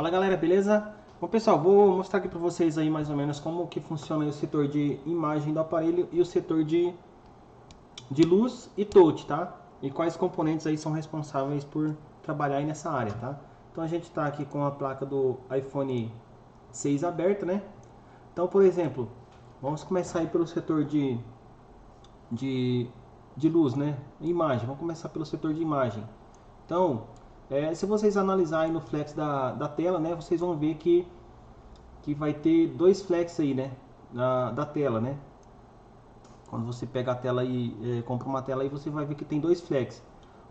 Fala galera, beleza? Bom pessoal, vou mostrar aqui para vocês aí mais ou menos como que funciona o setor de imagem do aparelho e o setor de luz e touch, tá? E quais componentes aí são responsáveis por trabalhar aí nessa área, tá? Então a gente está aqui com a placa do iPhone 6 aberta, né? Então, por exemplo, vamos começar aí pelo setor de, de luz, né? Imagem, vamos começar pelo setor de imagem. Então, se vocês analisarem no flex da tela, né, vocês vão ver que vai ter dois flex aí, né, da tela, né. Quando você pega a tela e compra uma tela aí, você vai ver que tem dois flex.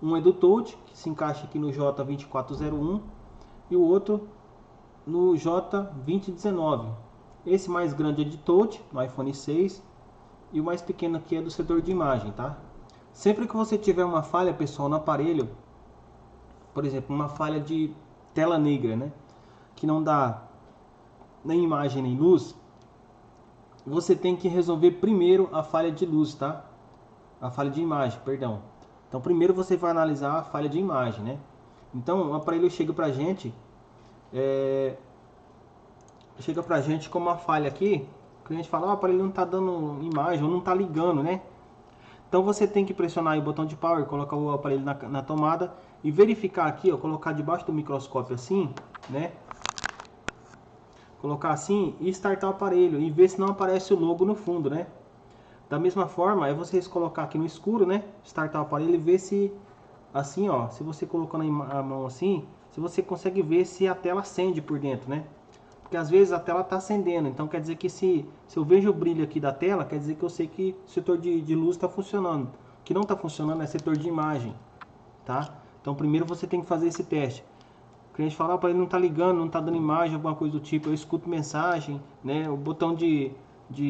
Um é do touch, que se encaixa aqui no J2401, e o outro no J2019. Esse mais grande é de touch, no iPhone 6, e o mais pequeno aqui é do setor de imagem, tá? Sempre que você tiver uma falha, pessoal, no aparelho, por exemplo, uma falha de tela negra, né, que não dá nem imagem nem luz, você tem que resolver primeiro a falha de luz, tá? A falha de imagem, perdão. Então primeiro você vai analisar a falha de imagem, né? Então o aparelho chega pra gente com uma falha aqui, o cliente fala, o aparelho não está dando imagem ou não está ligando, né? Então você tem que pressionar o botão de power, colocar o aparelho na tomada e verificar aqui, ó, colocar debaixo do microscópio assim, né? Colocar assim e startar o aparelho e ver se não aparece o logo no fundo, né? Da mesma forma, é vocês colocar aqui no escuro, né? Startar o aparelho e ver se assim, ó, se você colocando a mão assim, se você consegue ver se a tela acende por dentro, né? Porque às vezes a tela está acendendo, então quer dizer que se eu vejo o brilho aqui da tela, quer dizer que eu sei que o setor de luz está funcionando. O que não está funcionando é setor de imagem, tá? Então primeiro você tem que fazer esse teste. O cliente fala, para ele não está ligando, não está dando imagem, alguma coisa do tipo. Eu escuto mensagem, né? O botão de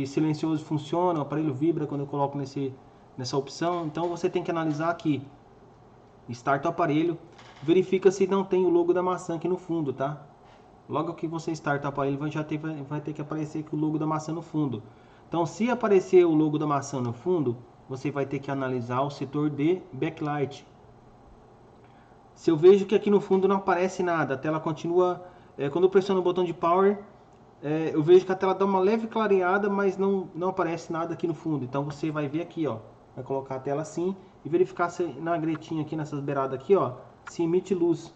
silencioso funciona, o aparelho vibra quando eu coloco nessa opção. Então você tem que analisar aqui. Starta o aparelho, verifica se não tem o logo da maçã aqui no fundo, tá? Logo que você starta o aparelho, vai ter que aparecer aqui o logo da maçã no fundo. Então, se aparecer o logo da maçã no fundo, você vai ter que analisar o setor de backlight. Se eu vejo que aqui no fundo não aparece nada, a tela continua... quando eu pressiono o botão de power, eu vejo que a tela dá uma leve clareada, mas não aparece nada aqui no fundo. Então você vai ver aqui, ó, vai colocar a tela assim e verificar se na gretinha aqui, nessas beiradas aqui, ó, se emite luz.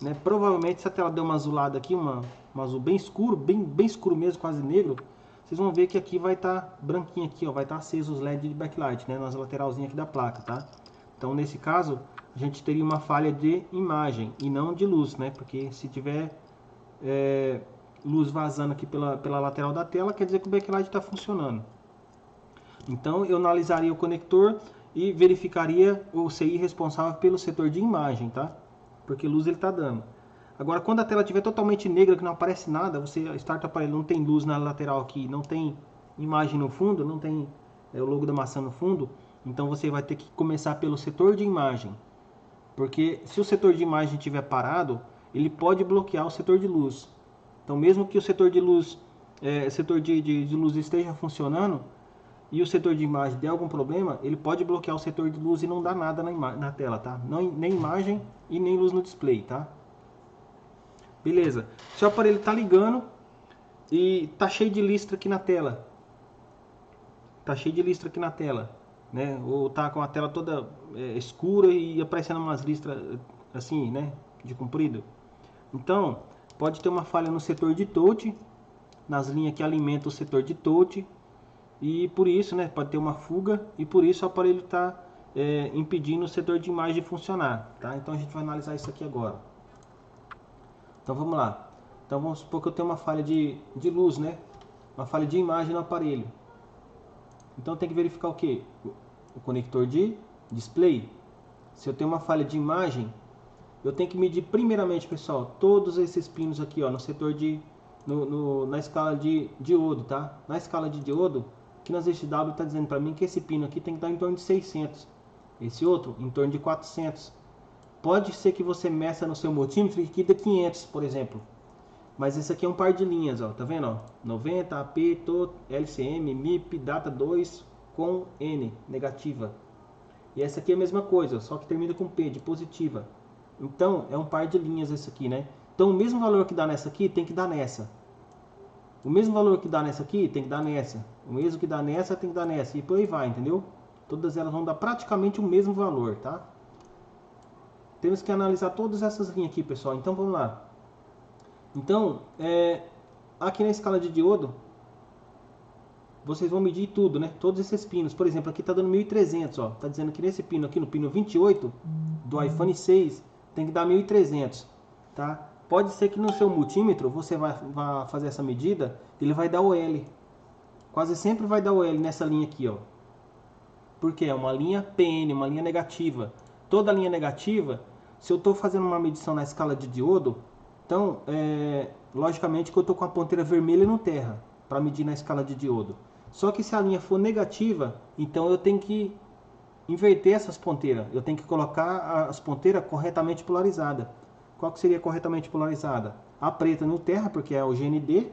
Né? Provavelmente se a tela der uma azulada aqui, um azul bem escuro, bem escuro mesmo, quase negro, vocês vão ver que aqui vai estar branquinho aqui, ó, vai estar aceso os LED de backlight, né, nas lateralzinhas aqui da placa, tá? Então nesse caso a gente teria uma falha de imagem e não de luz, né? Porque se tiver luz vazando aqui pela lateral da tela, quer dizer que o backlight está funcionando. Então eu analisaria o conector e verificaria o CI responsável pelo setor de imagem, tá? Porque luz ele está dando. Agora, quando a tela estiver totalmente negra, que não aparece nada, você starta o aparelho, não tem luz na lateral aqui, não tem imagem no fundo, não tem o logo da maçã no fundo, então você vai ter que começar pelo setor de imagem. Porque se o setor de imagem estiver parado, ele pode bloquear o setor de luz. Então, mesmo que o setor de luz, de luz esteja funcionando e o setor de imagem der algum problema, ele pode bloquear o setor de luz e não dar nada na tela, tá? Não, nem imagem e nem luz no display, tá? Beleza. Se o aparelho está ligando e tá cheio de listra aqui na tela, tá cheio de listra aqui na tela, né? Ou tá com a tela toda escura e aparecendo umas listras assim, né? De comprido. Então, pode ter uma falha no setor de touch, nas linhas que alimentam o setor de touch, e por isso, né? Pode ter uma fuga e por isso o aparelho está impedindo o setor de imagem de funcionar, tá? Então a gente vai analisar isso aqui agora. Então vamos lá. Então vamos supor que eu tenho uma falha de luz, né? Uma falha de imagem no aparelho. Então tem que verificar o que? O conector de display. Se eu tenho uma falha de imagem, eu tenho que medir primeiramente, pessoal, todos esses pinos aqui, ó, no setor na escala de diodo, tá? Na escala de diodo, aqui nas SW está dizendo para mim que esse pino aqui tem que dar em torno de 600. Esse outro, em torno de 400. Pode ser que você meça no seu multímetro e que dê 500, por exemplo. Mas esse aqui é um par de linhas, ó, tá vendo? Ó? 90, AP, TOT, LCM, MIP, data 2 com N, negativa. E essa aqui é a mesma coisa, só que termina com P, de positiva. Então, é um par de linhas esse aqui, né? Então o mesmo valor que dá nessa aqui tem que dar nessa. O mesmo valor que dá nessa aqui tem que dar nessa. O mesmo que dá nessa tem que dar nessa. E por aí vai, entendeu? Todas elas vão dar praticamente o mesmo valor, tá? Temos que analisar todas essas linhas aqui, pessoal. Então vamos lá. Então, aqui na escala de diodo, vocês vão medir tudo, né? Todos esses pinos. Por exemplo, aqui tá dando 1300, ó. Tá dizendo que nesse pino aqui, no pino 28 do iPhone 6, tem que dar 1300, tá? Pode ser que no seu multímetro você vai fazer essa medida, ele vai dar OL. Quase sempre vai dar OL nessa linha aqui, ó. Porque é uma linha PN, uma linha negativa. Toda linha negativa, se eu estou fazendo uma medição na escala de diodo, então, logicamente que eu estou com a ponteira vermelha no terra, para medir na escala de diodo. Só que se a linha for negativa, então eu tenho que inverter essas ponteiras. Eu tenho que colocar as ponteiras corretamente polarizadas. Qual que seria corretamente polarizada? A preta no terra, porque é o GND,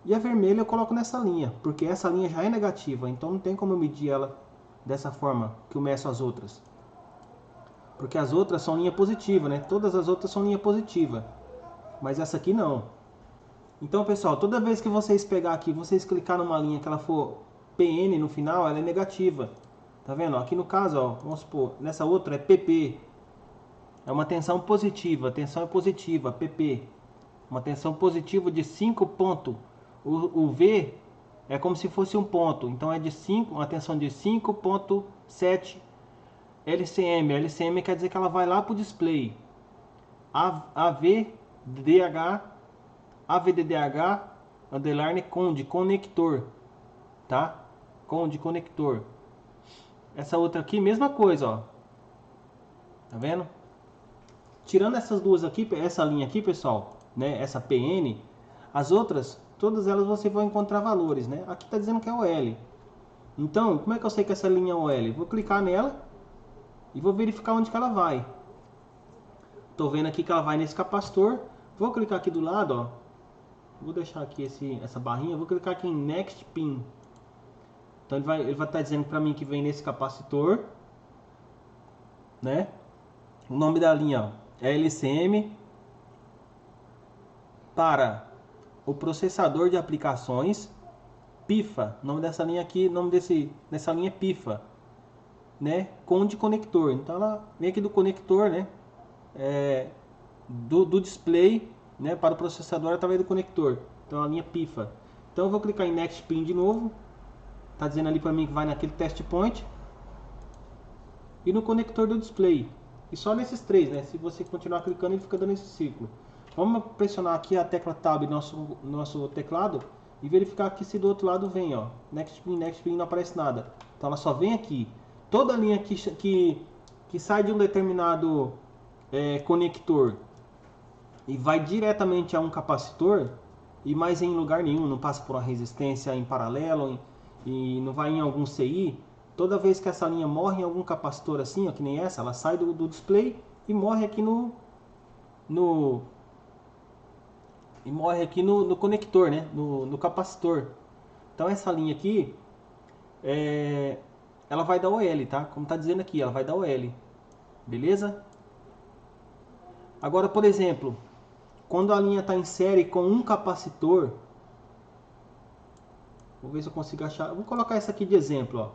e a vermelha eu coloco nessa linha, porque essa linha já é negativa, então não tem como eu medir ela dessa forma que eu meço as outras. Porque as outras são linha positiva, né? Todas as outras são linha positiva, mas essa aqui não. Então, pessoal, toda vez que vocês pegar aqui, vocês clicar numa linha que ela for PN no final, ela é negativa. Tá vendo? Aqui no caso, ó, vamos supor, nessa outra é PP. É uma tensão positiva, a tensão é positiva, PP. Uma tensão positiva de 5 pontos. O V é como se fosse um ponto, então é de 5, uma tensão de 5,7 LCM. LCM quer dizer que ela vai lá para o display. AVDDH, underline com de conector, tá? Com de conector. Essa outra aqui, mesma coisa, ó. Tá vendo? Tirando essas duas aqui, essa linha aqui, pessoal, né? Essa PN, as outras, todas elas você vai encontrar valores, né? Aqui tá dizendo que é OL. Então, como é que eu sei que essa linha é OL? Vou clicar nela e vou verificar onde que ela vai. Tô vendo aqui que ela vai nesse capacitor. Vou clicar aqui do lado, ó. Vou deixar aqui essa barrinha. Vou clicar aqui em Next Pin. Então ele vai estar dizendo para mim que vem nesse capacitor, né? O nome da linha, ó, é LCM para o processador de aplicações PIFA. O nome dessa linha aqui, nome dessa linha é PIFA, né? Com de conector. Então ela vem aqui do conector, né? Do display, né? Para o processador através do conector. Então a linha PIFA. Então eu vou clicar em Next Pin de novo. Tá dizendo ali para mim que vai naquele test point e no conector do display. E só nesses três, né? Se você continuar clicando, ele fica dando esse ciclo. Vamos pressionar aqui a tecla Tab no nosso teclado e verificar que se do outro lado vem, ó, Next Pin, não aparece nada. Então ela só vem aqui. Toda linha que sai de um determinado conector e vai diretamente a um capacitor e mais em lugar nenhum, não passa por uma resistência em paralelo e não vai em algum CI. Toda vez que essa linha morre em algum capacitor assim, ó, que nem essa, ela sai do display e morre aqui no conector, né? No capacitor. Então essa linha aqui, ela vai dar OL, tá? Como está dizendo aqui, ela vai dar OL. Beleza? Agora, por exemplo, quando a linha está em série com um capacitor, vou ver se eu consigo achar. Vou colocar essa aqui de exemplo, ó.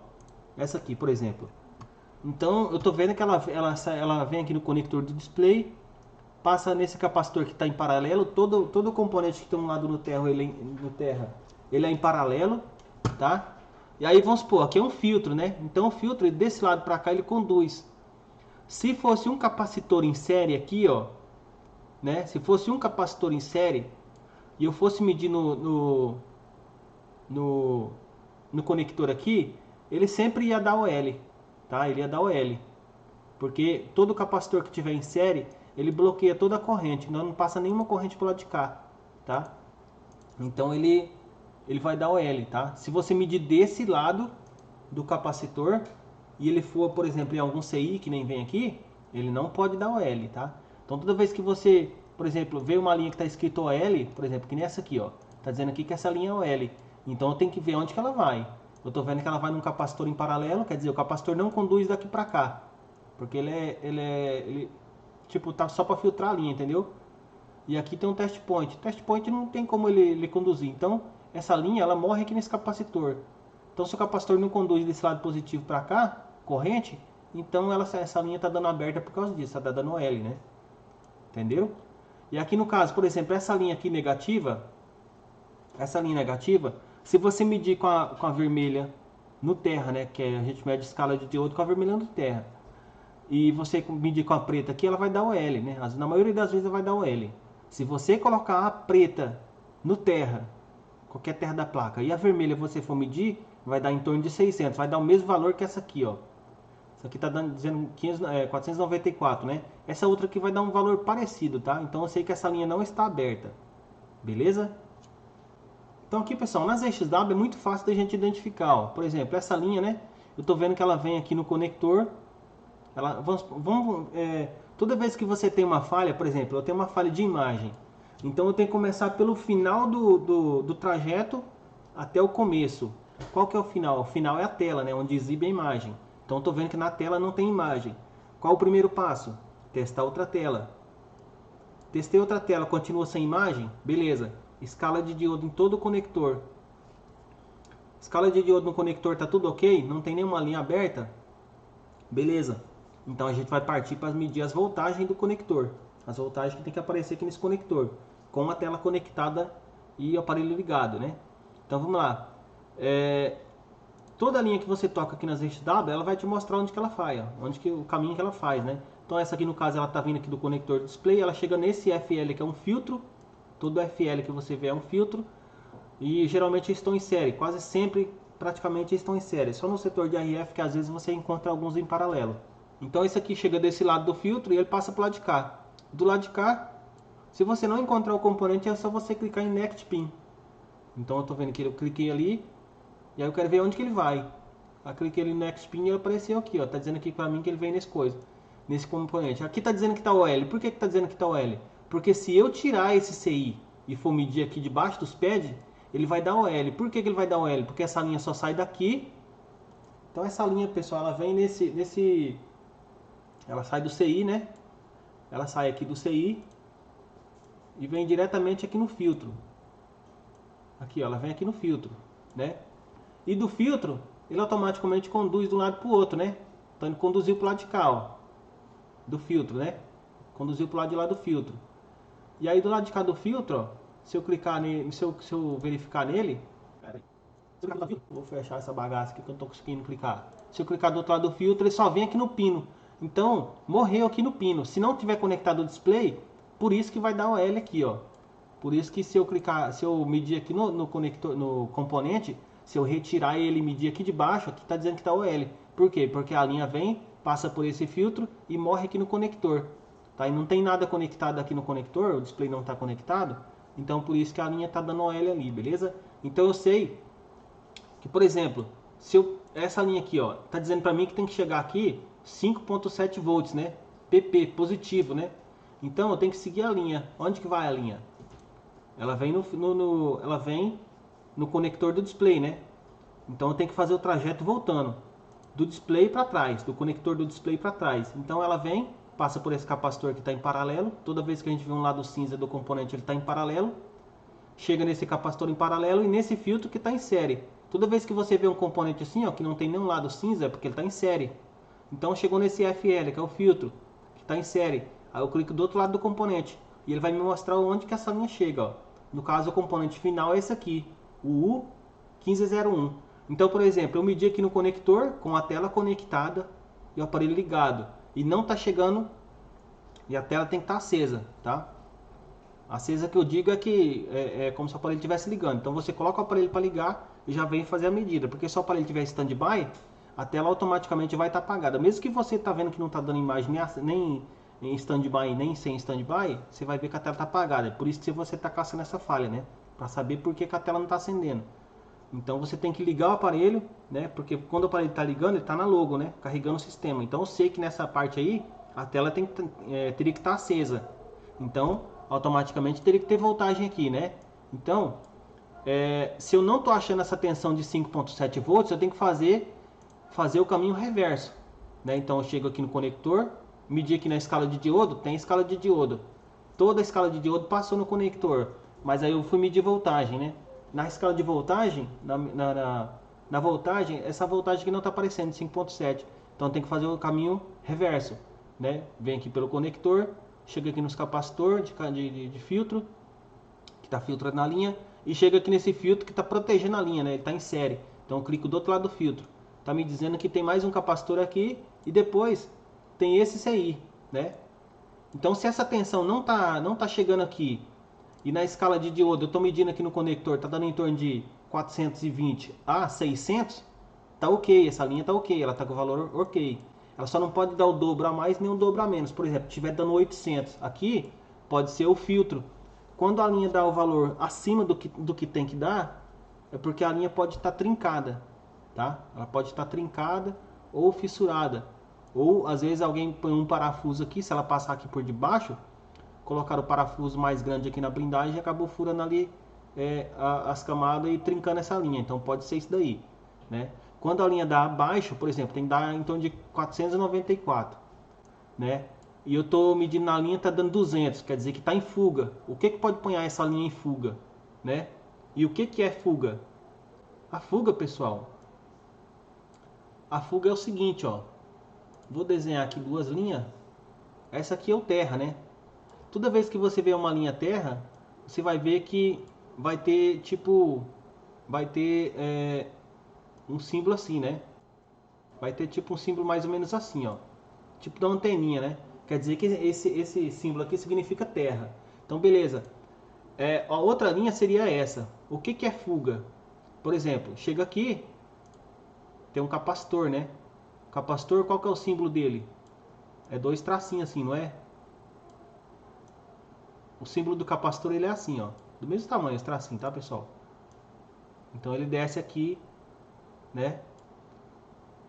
Essa aqui, por exemplo. Então, eu estou vendo que ela vem aqui no conector do display, passa nesse capacitor que está em paralelo. Todo componente que tem um lado no terra, ele é em paralelo, tá? E aí vamos supor, aqui é um filtro, né? Então o filtro desse lado para cá ele conduz. Se fosse um capacitor em série aqui, ó, né? Se fosse um capacitor em série e eu fosse medir no conector aqui, ele sempre ia dar OL, tá? Ele ia dar OL, porque todo capacitor que tiver em série, ele bloqueia toda a corrente, não passa nenhuma corrente pro lado de cá, tá? Então ele vai dar OL, tá? Se você medir desse lado do capacitor e ele for, por exemplo, em algum CI que nem vem aqui, ele não pode dar OL, tá? Então toda vez que você, por exemplo, vê uma linha que está escrito OL, por exemplo, que nem essa aqui, ó, tá dizendo aqui que essa linha é OL, então eu tenho que ver onde que ela vai. Eu estou vendo que ela vai num capacitor em paralelo, quer dizer, o capacitor não conduz daqui para cá, porque ele tipo, tá só para filtrar a linha, entendeu? e aqui tem um test point. Test point não tem como ele conduzir, então essa linha ela morre aqui nesse capacitor. Então se o capacitor não conduz desse lado positivo para cá, corrente, então essa linha está dando aberta por causa disso, está dando L, né? Entendeu? E aqui no caso, por exemplo, essa linha aqui negativa, se você medir com a vermelha no terra, né, que a gente mede escala de diodo com a vermelha no terra, e você medir com a preta aqui, ela vai dar o L, né? Na maioria das vezes ela vai dar o L. Se você colocar a preta no terra, qualquer terra da placa, e a vermelha você for medir, vai dar em torno de 600, vai dar o mesmo valor que essa aqui, ó. Essa aqui tá dizendo 494, né? Essa outra aqui vai dar um valor parecido, tá? Então eu sei que essa linha não está aberta, beleza? Então aqui, pessoal, nas EXW é muito fácil da gente identificar, ó. Por exemplo, essa linha, né? Eu tô vendo que ela vem aqui no conector. Toda vez que você tem uma falha, por exemplo, eu tenho uma falha de imagem, então eu tenho que começar pelo final do trajeto até o começo. Qual que é o final? O final é a tela, né, onde exibe a imagem. Então eu estou vendo que na tela não tem imagem. Qual o primeiro passo? Testar outra tela. Testei outra tela, continua sem imagem? Beleza. Escala de diodo em todo o conector. Escala de diodo no conector está tudo ok? Não tem nenhuma linha aberta? Beleza. Então a gente vai partir para medir as voltagens do conector. As voltagens que tem que aparecer aqui nesse conector, com a tela conectada e o aparelho ligado, né? Então vamos lá. Toda linha que você toca aqui nas EXW, ela vai te mostrar onde que ela faz, o caminho que ela faz, né? Então essa aqui no caso ela está vindo aqui do conector do display, ela chega nesse FL que é um filtro. Todo FL que você vê é um filtro. E geralmente estão em série, quase sempre, praticamente estão em série. Só no setor de RF que às vezes você encontra alguns em paralelo. Então esse aqui chega desse lado do filtro e ele passa para o lado de cá. Do lado de cá, se você não encontrar o componente, é só você clicar em Next Pin. Então eu estou vendo que eu cliquei ali, e aí eu quero ver onde que ele vai. Eu cliquei ali no Next Pin e ele apareceu aqui, ó. Tá dizendo aqui para mim que ele vem nesse componente. Aqui tá dizendo que tá o L. Por que tá dizendo que tá o L? Porque se eu tirar esse CI e for medir aqui debaixo dos pads, ele vai dar o L. Por que ele vai dar o L? Porque essa linha só sai daqui. Então essa linha, pessoal, ela vem ela sai do CI, né? Ela sai aqui do CI e vem diretamente aqui no filtro. Aqui, ó, ela vem aqui no filtro, né? E do filtro, ele automaticamente conduz de um lado para o outro, né? Então ele conduziu para o lado de cá, ó, do filtro, né? Conduziu para o lado de lá do filtro. E aí do lado de cá do filtro, ó, se eu clicar nele, se eu verificar nele, vou fechar essa bagaça aqui que eu não tô conseguindo clicar. Se eu clicar do outro lado do filtro, ele só vem aqui no pino. Então, morreu aqui no pino. Se não tiver conectado o display, por isso que vai dar o L aqui, ó. Por isso que se eu medir aqui no conector, no componente, se eu retirar ele e medir aqui de baixo, aqui tá dizendo que tá o L. Por quê? Porque a linha vem, passa por esse filtro e morre aqui no conector. Tá? E não tem nada conectado aqui no conector, o display não está conectado. Então por isso que a linha tá dando o L ali, beleza? Então eu sei que, por exemplo, essa linha aqui, ó, tá dizendo para mim que tem que chegar aqui 5.7 volts, né? PP, positivo, né? Então eu tenho que seguir a linha. Onde que vai a linha? Ela vem ela vem no conector do display, né? Então eu tenho que fazer o trajeto voltando do display para trás, do conector do display para trás. Então ela vem, passa por esse capacitor que está em paralelo. Toda vez que a gente vê um lado cinza do componente, ele está em paralelo. Chega nesse capacitor em paralelo e nesse filtro que está em série. Toda vez que você vê um componente assim, ó, que não tem nenhum lado cinza, é porque ele está em série. Então chegou nesse FL, que é o filtro, que está em série. Aí eu clico do outro lado do componente e ele vai me mostrar onde que essa linha chega, ó. No caso, o componente final é esse aqui, o U1501. Então, por exemplo, eu medi aqui no conector com a tela conectada e o aparelho ligado. E não está chegando, e a tela tem que estar acesa, tá? Acesa que eu digo é que é como se o aparelho estivesse ligando. Então você coloca o aparelho para ligar e já vem fazer a medida. Porque se o aparelho estiver em stand-by, a tela automaticamente vai estar apagada. Mesmo que você está vendo que não está dando imagem nem em stand-by nem sem stand-by, você vai ver que a tela está apagada. É por isso que você está caçando essa falha, né? Para saber por que a tela não está acendendo. Então você tem que ligar o aparelho, né? Porque quando o aparelho está ligando, ele está na logo, né? Carregando o sistema. Então eu sei que nessa parte aí, a tela teria que estar acesa. Então, automaticamente teria que ter voltagem aqui, né? Então, se eu não estou achando essa tensão de 5.7 volts, eu tenho que fazer o caminho reverso, né? Então eu chego aqui no conector, medir aqui na escala de diodo, tem escala de diodo. toda a escala de diodo passou no conector, mas aí eu fui medir voltagem, né? Na escala de voltagem, na voltagem, essa voltagem aqui não está aparecendo, 5.7. Então tem que fazer o caminho reverso, né? Vem aqui pelo conector, chega aqui nos capacitor de filtro, que está filtrando na linha, e chega aqui nesse filtro que está protegendo a linha, né? Ele está em série. Então eu clico do outro lado do filtro. Está me dizendo que tem mais um capacitor aqui e depois tem esse CI, né? Então se essa tensão não tá chegando aqui e na escala de diodo eu estou medindo aqui no conector, está dando em torno de 420 a 600, tá ok, essa linha tá ok, ela tá com o valor ok. Ela só não pode dar o dobro a mais nem o dobro a menos. Por exemplo, estiver dando 800 aqui, pode ser o filtro. Quando a linha dá o valor acima do que tem que dar, é porque a linha pode estar trincada, tá? Ela pode estar trincada ou fissurada. Ou às vezes alguém põe um parafuso aqui, se ela passar aqui por debaixo, colocar o parafuso mais grande aqui na blindagem e acabou furando ali as camadas e trincando essa linha. Então pode ser isso daí, né? Quando a linha dá abaixo, por exemplo, tem que dar em torno de 494, né? E eu estou medindo na linha, está dando 200, quer dizer que está em fuga. O que pode pôr essa linha em fuga, né? E o que é fuga? A fuga, pessoal, a fuga é o seguinte, ó. Vou desenhar aqui duas linhas. Essa aqui é o terra, né? Toda vez que você vê uma linha terra, você vai ver que vai ter tipo, um símbolo assim, né? Vai ter tipo um símbolo mais ou menos assim, ó. Tipo da anteninha, né? Quer dizer que esse símbolo aqui significa terra. Então, beleza. A outra linha seria essa. O que é fuga? Por exemplo, chega aqui, tem um capacitor, né? O capacitor, qual que é o símbolo dele? É dois tracinhos assim, não é? O símbolo do capacitor ele é assim, ó. Do mesmo tamanho, esse tracinho, tá, pessoal? Então ele desce aqui, né?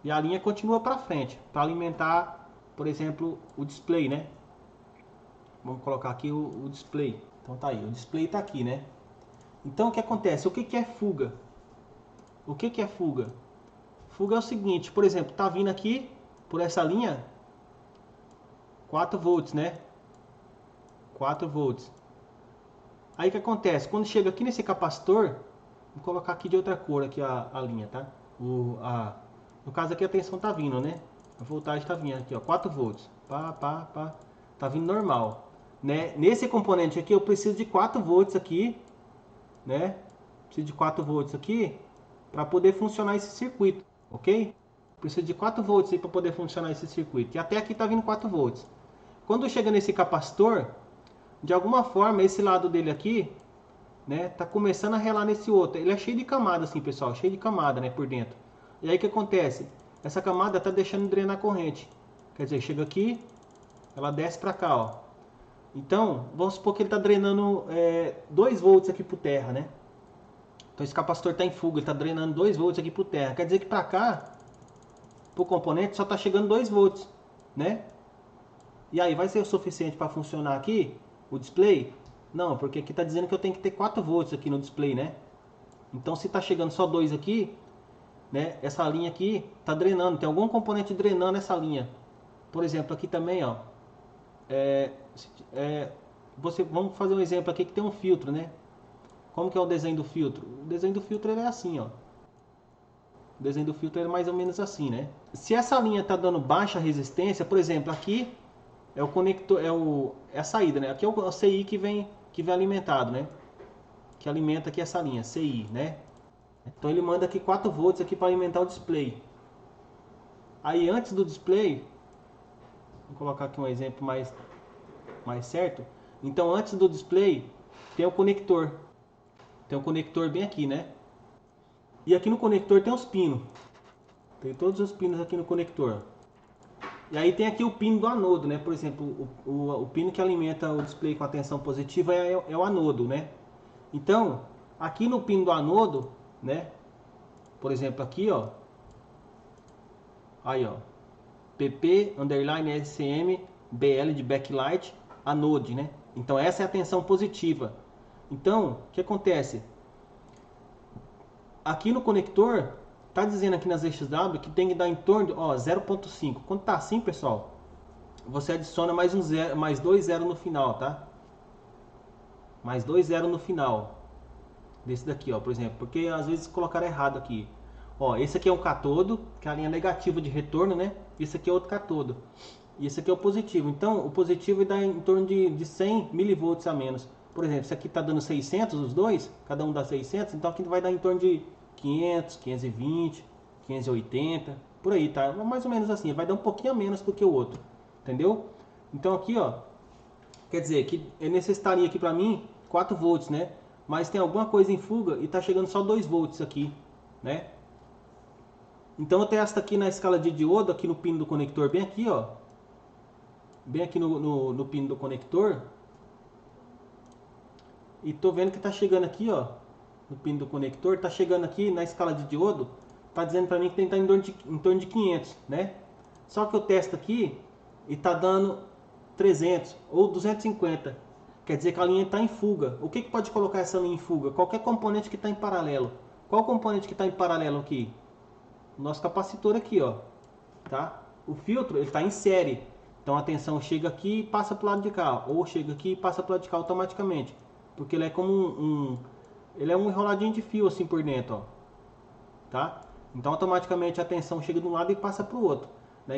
E a linha continua para frente, para alimentar, por exemplo, o display, né? Vamos colocar aqui o display. Então tá aí, o display tá aqui, né? Então o que acontece? O que é fuga? O que é fuga? Fuga é o seguinte, por exemplo, tá vindo aqui por essa linha 4 volts, né? 4 volts. Aí o que acontece? Quando chega aqui nesse capacitor, vou colocar aqui de outra cor aqui a linha, tá? No caso aqui a tensão tá vindo, né? A voltagem tá vindo aqui, ó, 4 volts. Pá, pá, pá. Tá vindo normal, né? Nesse componente aqui eu preciso de 4 volts aqui, né? Preciso de 4 volts aqui para poder funcionar esse circuito, ok? Preciso de 4 volts aí para poder funcionar esse circuito. E até aqui tá vindo 4 volts. Quando chega nesse capacitor, de alguma forma esse lado dele aqui, né, tá começando a relar nesse outro. Ele é cheio de camada assim, pessoal, cheio de camada, né, por dentro. E aí o que acontece? Essa camada tá deixando drenar a corrente. Quer dizer, chega aqui, ela desce para cá, ó. Então, vamos supor que ele tá drenando 2 volts aqui pro terra, né? Então esse capacitor tá em fuga, ele tá drenando 2 volts aqui pro terra. Quer dizer que para cá, pro componente, só tá chegando 2 volts, né? E aí, vai ser o suficiente para funcionar aqui o display? Não, porque aqui está dizendo que eu tenho que ter 4 volts aqui no display, né? Então, se está chegando só 2 aqui, né? Essa linha aqui está drenando. Tem algum componente drenando essa linha. Por exemplo, aqui também, ó. Vamos fazer um exemplo aqui que tem um filtro, né? Como que é o desenho do filtro? O desenho do filtro ele é assim, ó. O desenho do filtro é mais ou menos assim, né? Se essa linha está dando baixa resistência, por exemplo, aqui é o conector, é a saída, né? Aqui é o CI que vem alimentado, né? Que alimenta aqui essa linha, CI, né? Então ele manda aqui 4 volts aqui para alimentar o display. Aí antes do display, vou colocar aqui um exemplo mais certo. Então antes do display tem o conector. Tem um conector bem aqui, né? E aqui no conector tem os pinos. Tem todos os pinos aqui no conector. E aí tem aqui o pino do anodo, né? Por exemplo, o pino que alimenta o display com a tensão positiva é o anodo, né? Então, aqui no pino do anodo, né? Por exemplo, aqui, ó. Aí, ó. PP, underline, SCM, BL de backlight, anode, né? Então, essa é a tensão positiva. Então, o que acontece? Aqui no conector, tá dizendo aqui nas XW que tem que dar em torno de 0.5. Quando tá assim, pessoal, você adiciona mais 2 zero no final, tá? mais 2 zero no final. Desse daqui, ó, por exemplo. Porque às vezes colocaram errado aqui. Ó, esse aqui é um catodo, que é a linha negativa de retorno, né? Esse aqui é outro catodo. E esse aqui é o positivo. Então, o positivo dá em torno de 100 milivolts a menos. Por exemplo, esse aqui está dando 600, os dois, cada um dá 600, então aqui vai dar em torno de 500, 520, 580, por aí, tá? Mais ou menos assim, vai dar um pouquinho a menos do que o outro, entendeu? Então aqui, ó, quer dizer que necessitaria aqui para mim 4 volts, né? Mas tem alguma coisa em fuga e está chegando só 2 volts aqui, né? Então eu testo aqui na escala de diodo, aqui no pino do conector, bem aqui, ó. Bem aqui no pino do conector. E tô vendo que tá chegando aqui, ó. No pino do conector, tá chegando aqui na escala de diodo. Tá dizendo pra mim que tem que estar em torno de 500, né? Só que eu testo aqui e tá dando 300 ou 250. Quer dizer que a linha está em fuga. O que pode colocar essa linha em fuga? Qualquer componente que está em paralelo. Qual componente que está em paralelo aqui? O nosso capacitor aqui, ó. Tá? O filtro ele está em série. Então a tensão chega aqui e passa para o lado de cá. Ou chega aqui e passa para o lado de cá automaticamente. Porque ele é como ele é um enroladinho de fio assim por dentro, ó. Tá? Então automaticamente a tensão chega de um lado e passa para o outro.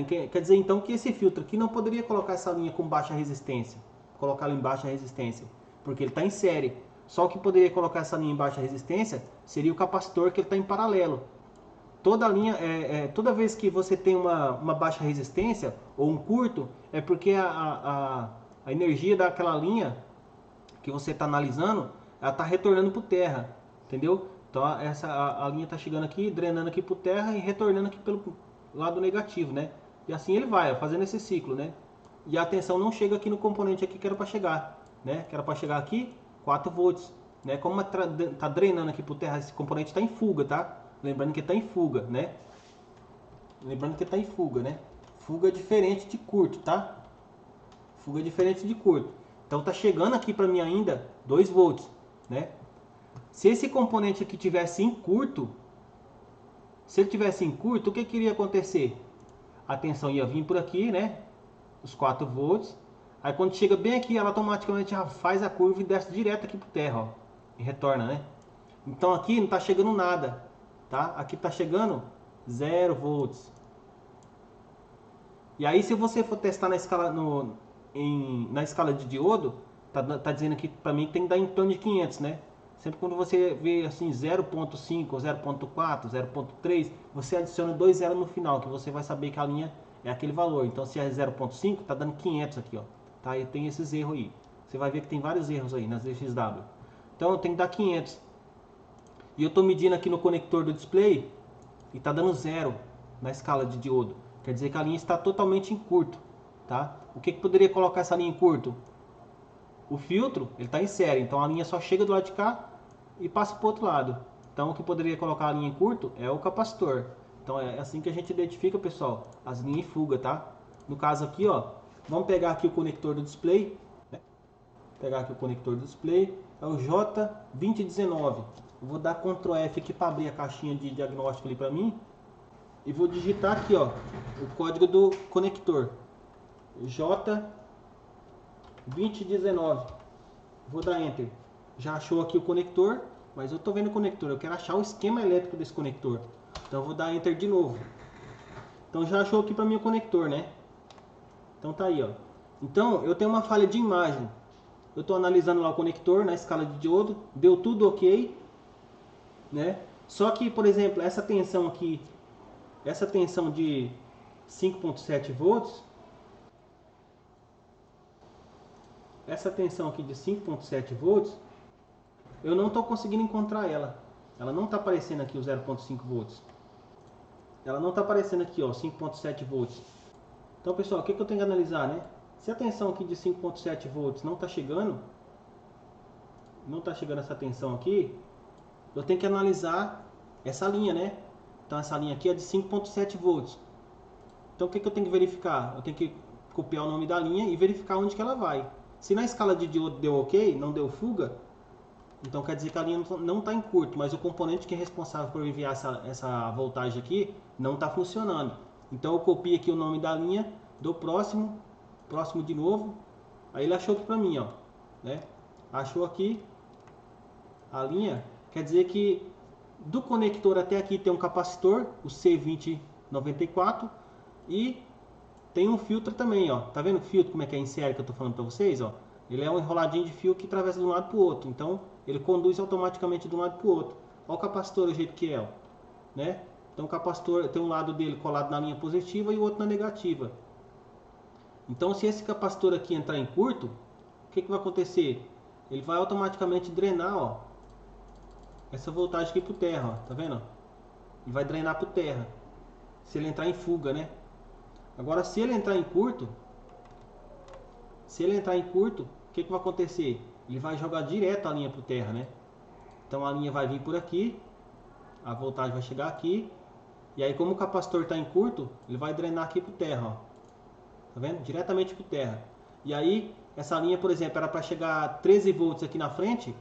Quer dizer então que esse filtro aqui não poderia colocar essa linha com baixa resistência. Colocar ela em baixa resistência. Porque ele está em série. Só que poderia colocar essa linha em baixa resistência seria o capacitor que ele está em paralelo. Toda linha, toda vez que você tem uma baixa resistência ou um curto, é porque a energia daquela linha que você está analisando, ela está retornando para o terra, entendeu? Então a linha está chegando aqui, drenando aqui para o terra e retornando aqui pelo lado negativo, né? E assim ele vai, fazendo esse ciclo, né? E a tensão não chega aqui no componente aqui que era para chegar, né? Que era para chegar aqui 4 volts, né? Como está drenando aqui para o terra, esse componente está em fuga, tá? Lembrando que está em fuga, né? Lembrando que está em fuga, né? Fuga diferente de curto, tá? Fuga diferente de curto. Então tá chegando aqui para mim ainda 2 volts, né? Se esse componente aqui tivesse em curto, se ele tivesse em curto, o que iria acontecer? A tensão ia vir por aqui, né? Os 4 volts. Aí quando chega bem aqui, ela automaticamente já faz a curva e desce direto aqui para terra, ó. E retorna, né? Então aqui não está chegando nada, tá? Aqui está chegando 0 volts. E aí se você for testar na escala, na escala de diodo, tá dizendo aqui para mim que tem que dar em torno de 500, né? Sempre quando você vê assim 0.5, 0.4, 0.3, você adiciona 2 zeros no final, que você vai saber que a linha é aquele valor. Então se é 0.5, tá dando 500 aqui, ó. Tá? E tem esses erros aí. Você vai ver que tem vários erros aí nas DXW. Então tem que dar 500. E eu estou medindo aqui no conector do display e está dando 0 na escala de diodo. Quer dizer que a linha está totalmente em curto, tá? O que poderia colocar essa linha em curto? O filtro, ele está em série, então a linha só chega do lado de cá e passa para o outro lado. Então o que poderia colocar a linha em curto é o capacitor. Então é assim que a gente identifica, pessoal, as linhas em fuga, tá? No caso aqui, ó, vamos pegar aqui o conector do display, né? Pegar aqui o conector do display, é o J2019. Eu vou dar Ctrl F aqui para abrir a caixinha de diagnóstico ali para mim. E vou digitar aqui, ó, o código do conector. J2019. Vou dar Enter. Já achou aqui o conector, mas eu tô vendo o conector. Eu quero achar o esquema elétrico desse conector. Então eu vou dar Enter de novo. Então já achou aqui para mim o conector, né? Então tá aí, ó. Então eu tenho uma falha de imagem. Eu estou analisando lá o conector na escala de diodo. Deu tudo ok, né? Só que, por exemplo, essa tensão aqui, essa tensão de 5.7 volts, essa tensão aqui de 5.7 volts, eu não estou conseguindo encontrar ela. Ela não está aparecendo aqui o 0.5 volts. Ela não está aparecendo aqui, ó, 5.7 volts. Então, pessoal, o que eu tenho que analisar, né? Se a tensão aqui de 5.7 volts não está chegando essa tensão aqui, eu tenho que analisar essa linha, né? Então essa linha aqui é de 5.7 volts. Então o que eu tenho que verificar? Eu tenho que copiar o nome da linha e verificar onde que ela vai. Se na escala de diodo deu ok, não deu fuga, então quer dizer que a linha não está em curto, mas o componente que é responsável por enviar essa voltagem aqui não está funcionando. Então eu copio aqui o nome da linha, dou próximo de novo, aí ele achou aqui para mim, ó, né? Achou aqui a linha? Quer dizer que do conector até aqui tem um capacitor, o C2094, e tem um filtro também, ó. Tá vendo o filtro como é que é em série que eu tô falando para vocês, ó? Ele é um enroladinho de fio que atravessa de um lado para o outro. Então, ele conduz automaticamente de um lado para o outro. Olha o capacitor do jeito que é, ó, né? Então, o capacitor tem um lado dele colado na linha positiva e o outro na negativa. Então, se esse capacitor aqui entrar em curto, o que vai acontecer? Ele vai automaticamente drenar, ó, essa voltagem aqui para o terra, ó. Tá vendo? Ele vai drenar para o terra. Se ele entrar em fuga, né? Agora, se ele entrar em curto, o que vai acontecer? Ele vai jogar direto a linha para o terra, né? Então a linha vai vir por aqui, a voltagem vai chegar aqui, e aí como o capacitor está em curto, ele vai drenar aqui para o terra, ó. Tá vendo? Diretamente para o terra. E aí essa linha, por exemplo, era para chegar 13 volts aqui na frente,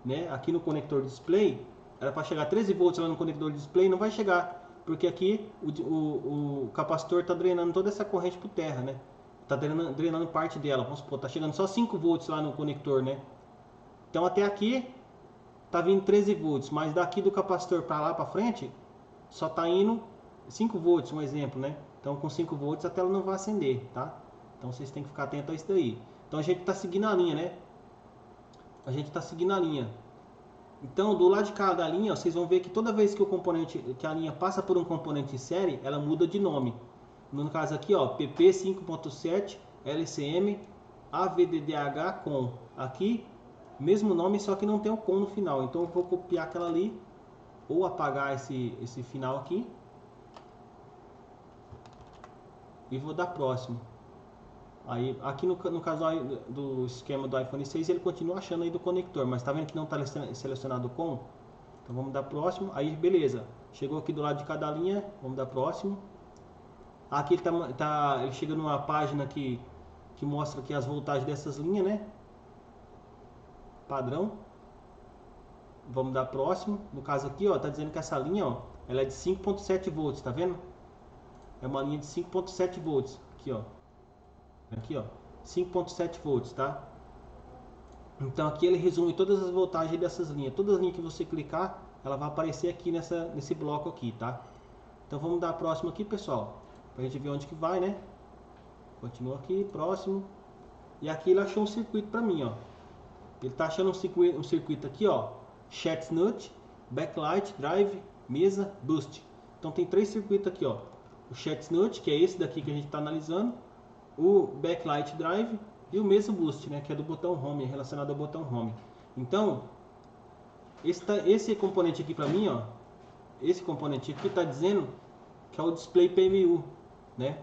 né? Aqui no conector display, era para chegar 13 volts lá no conector display, não vai chegar, porque aqui o capacitor está drenando toda essa corrente para o terra, né? Tá drenando parte dela, vamos supor, tá chegando só 5 volts lá no conector, né? Então até aqui tá vindo 13 volts, mas daqui do capacitor para lá para frente só tá indo 5 volts, um exemplo, né? Então com 5 volts a tela não vai acender, tá? Então vocês têm que ficar atentos a isso daí. Então a gente tá seguindo a linha, né? A gente tá seguindo a linha. Então do lado de cá da linha, ó, vocês vão ver que toda vez que a linha passa por um componente em série, ela muda de nome. No caso aqui, ó, PP 5.7 LCM AVDDH com. Aqui, mesmo nome, só que não tem o com no final. Então eu vou copiar aquela ali, ou apagar esse final aqui, e vou dar próximo. Aí, aqui no caso do esquema do iPhone 6, ele continua achando aí do conector, mas tá vendo que não está selecionado com? Então vamos dar próximo. Aí beleza, chegou aqui do lado de cada linha, vamos dar próximo. Aqui ele chega numa página que mostra aqui as voltagens dessas linhas, né? Padrão. Vamos dar próximo. No caso aqui, ó, tá dizendo que essa linha, ó, ela é de 5.7 volts, tá vendo? É uma linha de 5.7 volts. Aqui, ó. Aqui, ó. 5.7 volts, tá? Então aqui ele resume todas as voltagens dessas linhas. Todas as linhas que você clicar, ela vai aparecer aqui nesse bloco aqui, tá? Então vamos dar próximo aqui, pessoal, pra gente ver onde que vai, né? Continua aqui, próximo. E aqui ele achou um circuito para mim, ó. Ele tá achando um circuito aqui, ó. Chestnut, backlight, drive, mesa, boost. Então tem 3 circuitos aqui, ó. O chestnut, que é esse daqui que a gente está analisando, o backlight drive e o mesa boost, né, que é do botão home, relacionado ao botão home. Então esse componente aqui para mim, ó, esse componente aqui está dizendo que é o display PMU, né?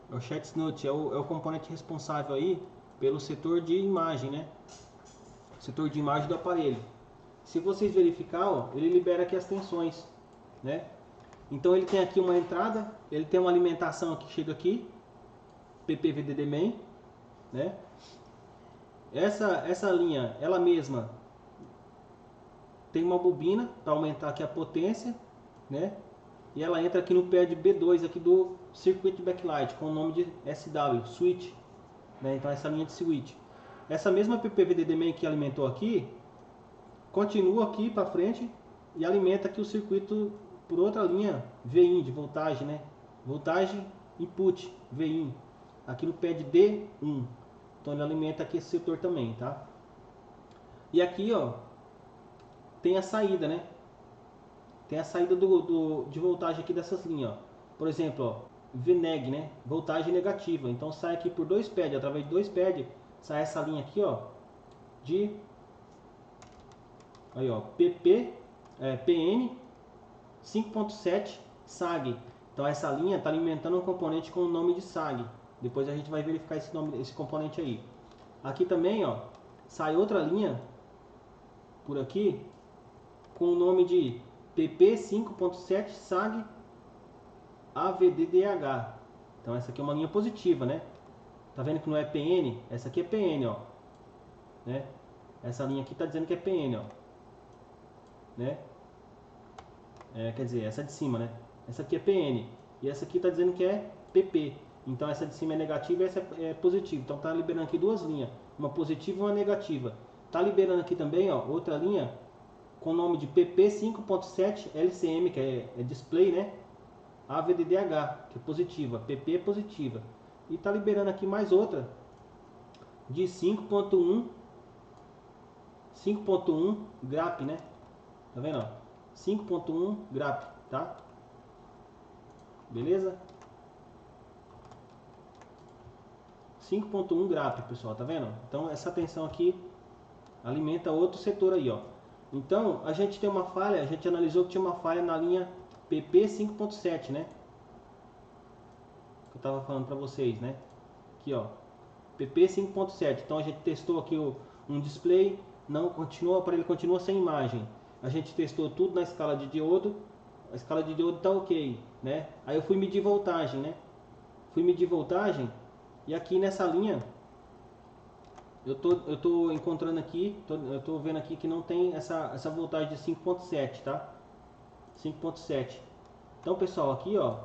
É o chestnut, é o componente responsável aí pelo setor de imagem, né? Setor de imagem do aparelho. Se vocês verificar, ó, ele libera aqui as tensões, né? Então ele tem aqui uma entrada, ele tem uma alimentação que chega aqui, PPVDD main, né? Essa linha, ela mesma tem uma bobina para aumentar aqui a potência, né? E ela entra aqui no pad B2 aqui do circuit backlight com o nome de SW, switch, né? Então essa linha de switch. Essa mesma PPVDD main que alimentou aqui, continua aqui para frente e alimenta aqui o circuito por outra linha VIN de voltagem, né? Voltagem input VIN aqui no pad D1. Então ele alimenta aqui esse setor também, tá? E aqui, ó, tem a saída, né? Tem a saída de voltagem aqui dessas linhas, ó. Por exemplo, ó, VNEG, né? Voltagem negativa. Então sai aqui por 2 pads, através de 2 pads, sai essa linha aqui, ó, de aí, ó, PN 5.7 SAG. Então essa linha está alimentando um componente com o nome de SAG. Depois a gente vai verificar esse componente aí. Aqui também, ó, sai outra linha por aqui com o nome de PP 5.7 SAG AVDDH. Então essa aqui é uma linha positiva, né? Tá vendo que não é PN? Essa aqui é PN, ó, né? Essa linha aqui está dizendo que é PN, ó, né? Quer dizer, essa de cima, né? Essa aqui é PN e essa aqui está dizendo que é PP. Então essa de cima é negativa e essa é positiva. Então tá liberando aqui 2 linhas. uma positiva e uma negativa. Tá liberando aqui também, ó, outra linha com o nome de PP 5.7 LCM, que é display, né? AVDDH, que é positiva, PP é positiva. E tá liberando aqui mais outra de 5.1 grap, né? Tá vendo, ó? 5.1 grap, tá? Beleza? 5.1 grap, pessoal, tá vendo? Então essa tensão aqui alimenta outro setor aí, ó. Então a gente tem uma falha, a gente analisou que tinha uma falha na linha PP 5.7, né? Que eu tava falando para vocês, né? Aqui, ó, PP 5.7. Então a gente testou aqui um display, não continua, o aparelho continua sem imagem. A gente testou tudo na escala de diodo, a escala de diodo tá ok, né? Aí eu fui medir voltagem, né? Fui medir voltagem e aqui nessa linha eu tô encontrando aqui, eu tô vendo aqui que não tem essa voltagem de 5.7, tá? 5.7. Então, pessoal, aqui, ó,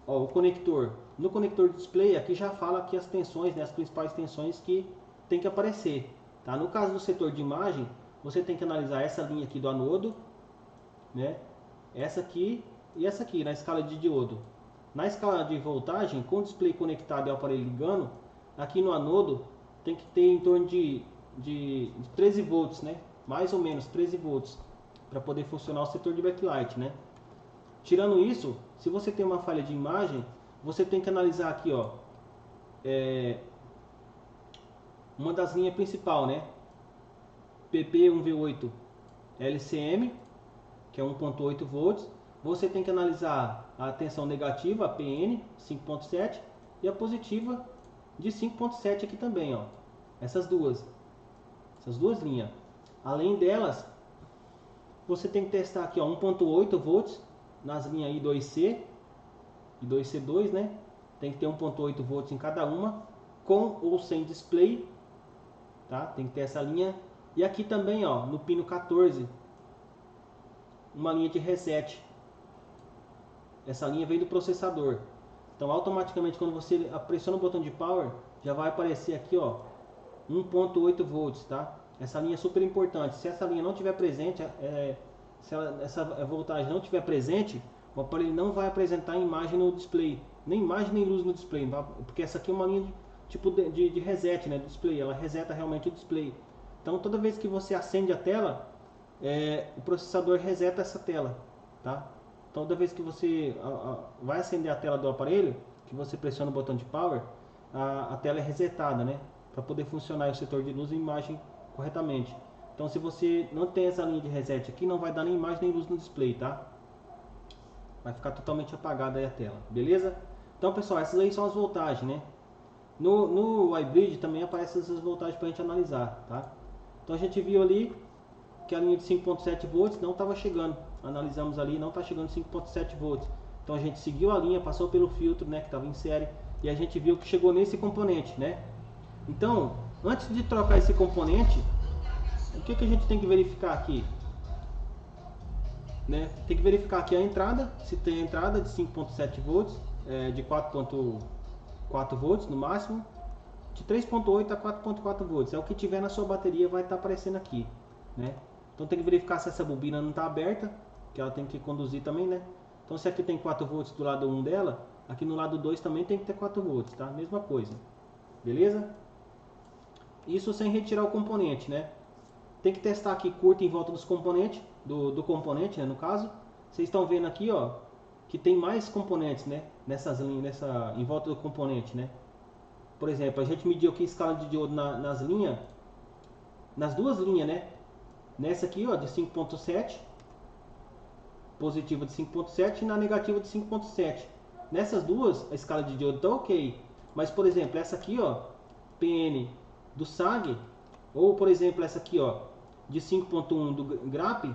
o conector. No conector de display, aqui já fala aqui as tensões, né, as principais tensões que tem que aparecer, tá? No caso do setor de imagem, você tem que analisar essa linha aqui do anodo, né? Essa aqui e essa aqui na escala de diodo. Na escala de voltagem, com o display conectado e o aparelho ligando, aqui no anodo tem que ter em torno de 13 volts, né? Mais ou menos 13 volts para poder funcionar o setor de backlight, né? Tirando isso, se você tem uma falha de imagem, você tem que analisar aqui, ó, uma das linhas principal, né? PP1V8 LCM, que é 1.8 volts. Você tem que analisar a tensão negativa, a PN 5.7, e a positiva de 5.7 aqui também, ó. Essas duas linhas. Além delas, você tem que testar aqui, ó, 1.8 volts nas linhas I2C e 2C2, né? Tem que ter 1.8 volts em cada uma, com ou sem display, tá? Tem que ter essa linha. E aqui também, ó, no pino 14, uma linha de reset. Essa linha vem do processador. Então, automaticamente, quando você pressiona o botão de power, já vai aparecer aqui, ó, 1.8 volts, tá? Essa linha é super importante. Se essa linha não tiver presente, essa voltagem não tiver presente, o aparelho não vai apresentar imagem no display, nem imagem nem luz no display, porque essa aqui é uma linha tipo de reset, né, do display. Ela reseta realmente o display. Então, toda vez que você acende a tela, o processador reseta essa tela, tá? Toda vez que você vai acender a tela do aparelho, que você pressiona o botão de power, a tela é resetada, né? Para poder funcionar o setor de luz e imagem corretamente. Então, se você não tem essa linha de reset aqui, não vai dar nem imagem nem luz no display, tá? Vai ficar totalmente apagada aí a tela, beleza? Então, pessoal, essas aí são as voltagens, né? No iBridge também aparecem essas voltagens para a gente analisar, tá? Então, a gente viu ali que a linha de 5.7 volts não estava chegando. Analisamos ali, não está chegando 5.7 volts. Então a gente seguiu a linha, passou pelo filtro, né, que estava em série, e a gente viu que chegou nesse componente, né? Então, antes de trocar esse componente, o que a gente tem que verificar aqui? Né? Tem que verificar aqui a entrada, se tem a entrada de 5.7 volts, de 4.4 volts no máximo, de 3.8 a 4.4 volts. É o que tiver na sua bateria, vai estar aparecendo aqui, né? Então tem que verificar se essa bobina não está aberta, que ela tem que conduzir também, né? Então se aqui tem 4 volts do lado 1 dela, aqui no lado 2 também tem que ter 4 volts, tá? Mesma coisa, beleza? Isso sem retirar o componente, né? Tem que testar aqui curto em volta dos componentes, do componente, né, no caso. Vocês estão vendo aqui, ó, que tem mais componentes, né? Em volta do componente, né? Por exemplo, a gente mediu aqui a escala de diodo nas linhas, nas duas linhas, né? Nessa aqui, ó, de 5.7, positiva de 5.7 e na negativa de 5.7. Nessas duas, a escala de diodo está ok. Mas, por exemplo, essa aqui, ó, PN do SAG, ou, por exemplo, essa aqui, ó, de 5.1 do grap,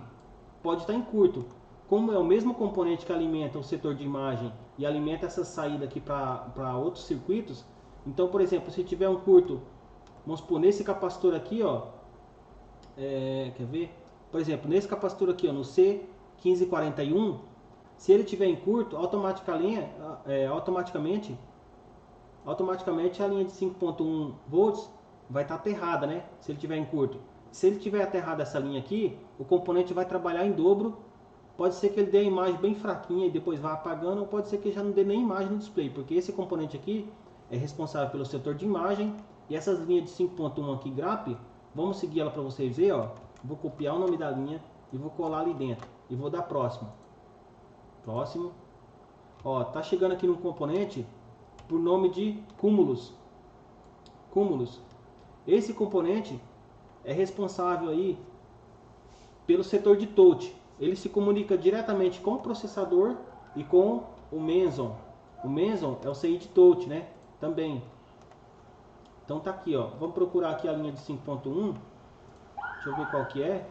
pode estar em curto. Como é o mesmo componente que alimenta o setor de imagem e alimenta essa saída aqui para outros circuitos, então, por exemplo, se tiver um curto, vamos supor, nesse capacitor aqui, ó, quer ver? Por exemplo, nesse capacitor aqui, ó, no C1541, se ele tiver em curto, automaticamente automaticamente a linha de 5.1 volts vai estar aterrada, né? Se ele tiver em curto. Se ele tiver aterrada essa linha aqui, o componente vai trabalhar em dobro. Pode ser que ele dê a imagem bem fraquinha e depois vá apagando, ou pode ser que já não dê nem imagem no display, porque esse componente aqui é responsável pelo setor de imagem. E essas linhas de 5.1 aqui, grap, vamos seguir ela para vocês verem, ó. Vou copiar o nome da linha e vou colar ali dentro. E vou dar próximo. Próximo. Ó, tá chegando aqui no componente por nome de Cumulus. Cumulus. Esse componente é responsável aí pelo setor de touch. Ele se comunica diretamente com o processador e com o Meson. O Meson é o CI de touch, né? Também. Então tá aqui, ó. Vamos procurar aqui a linha de 5.1. Deixa eu ver qual que é.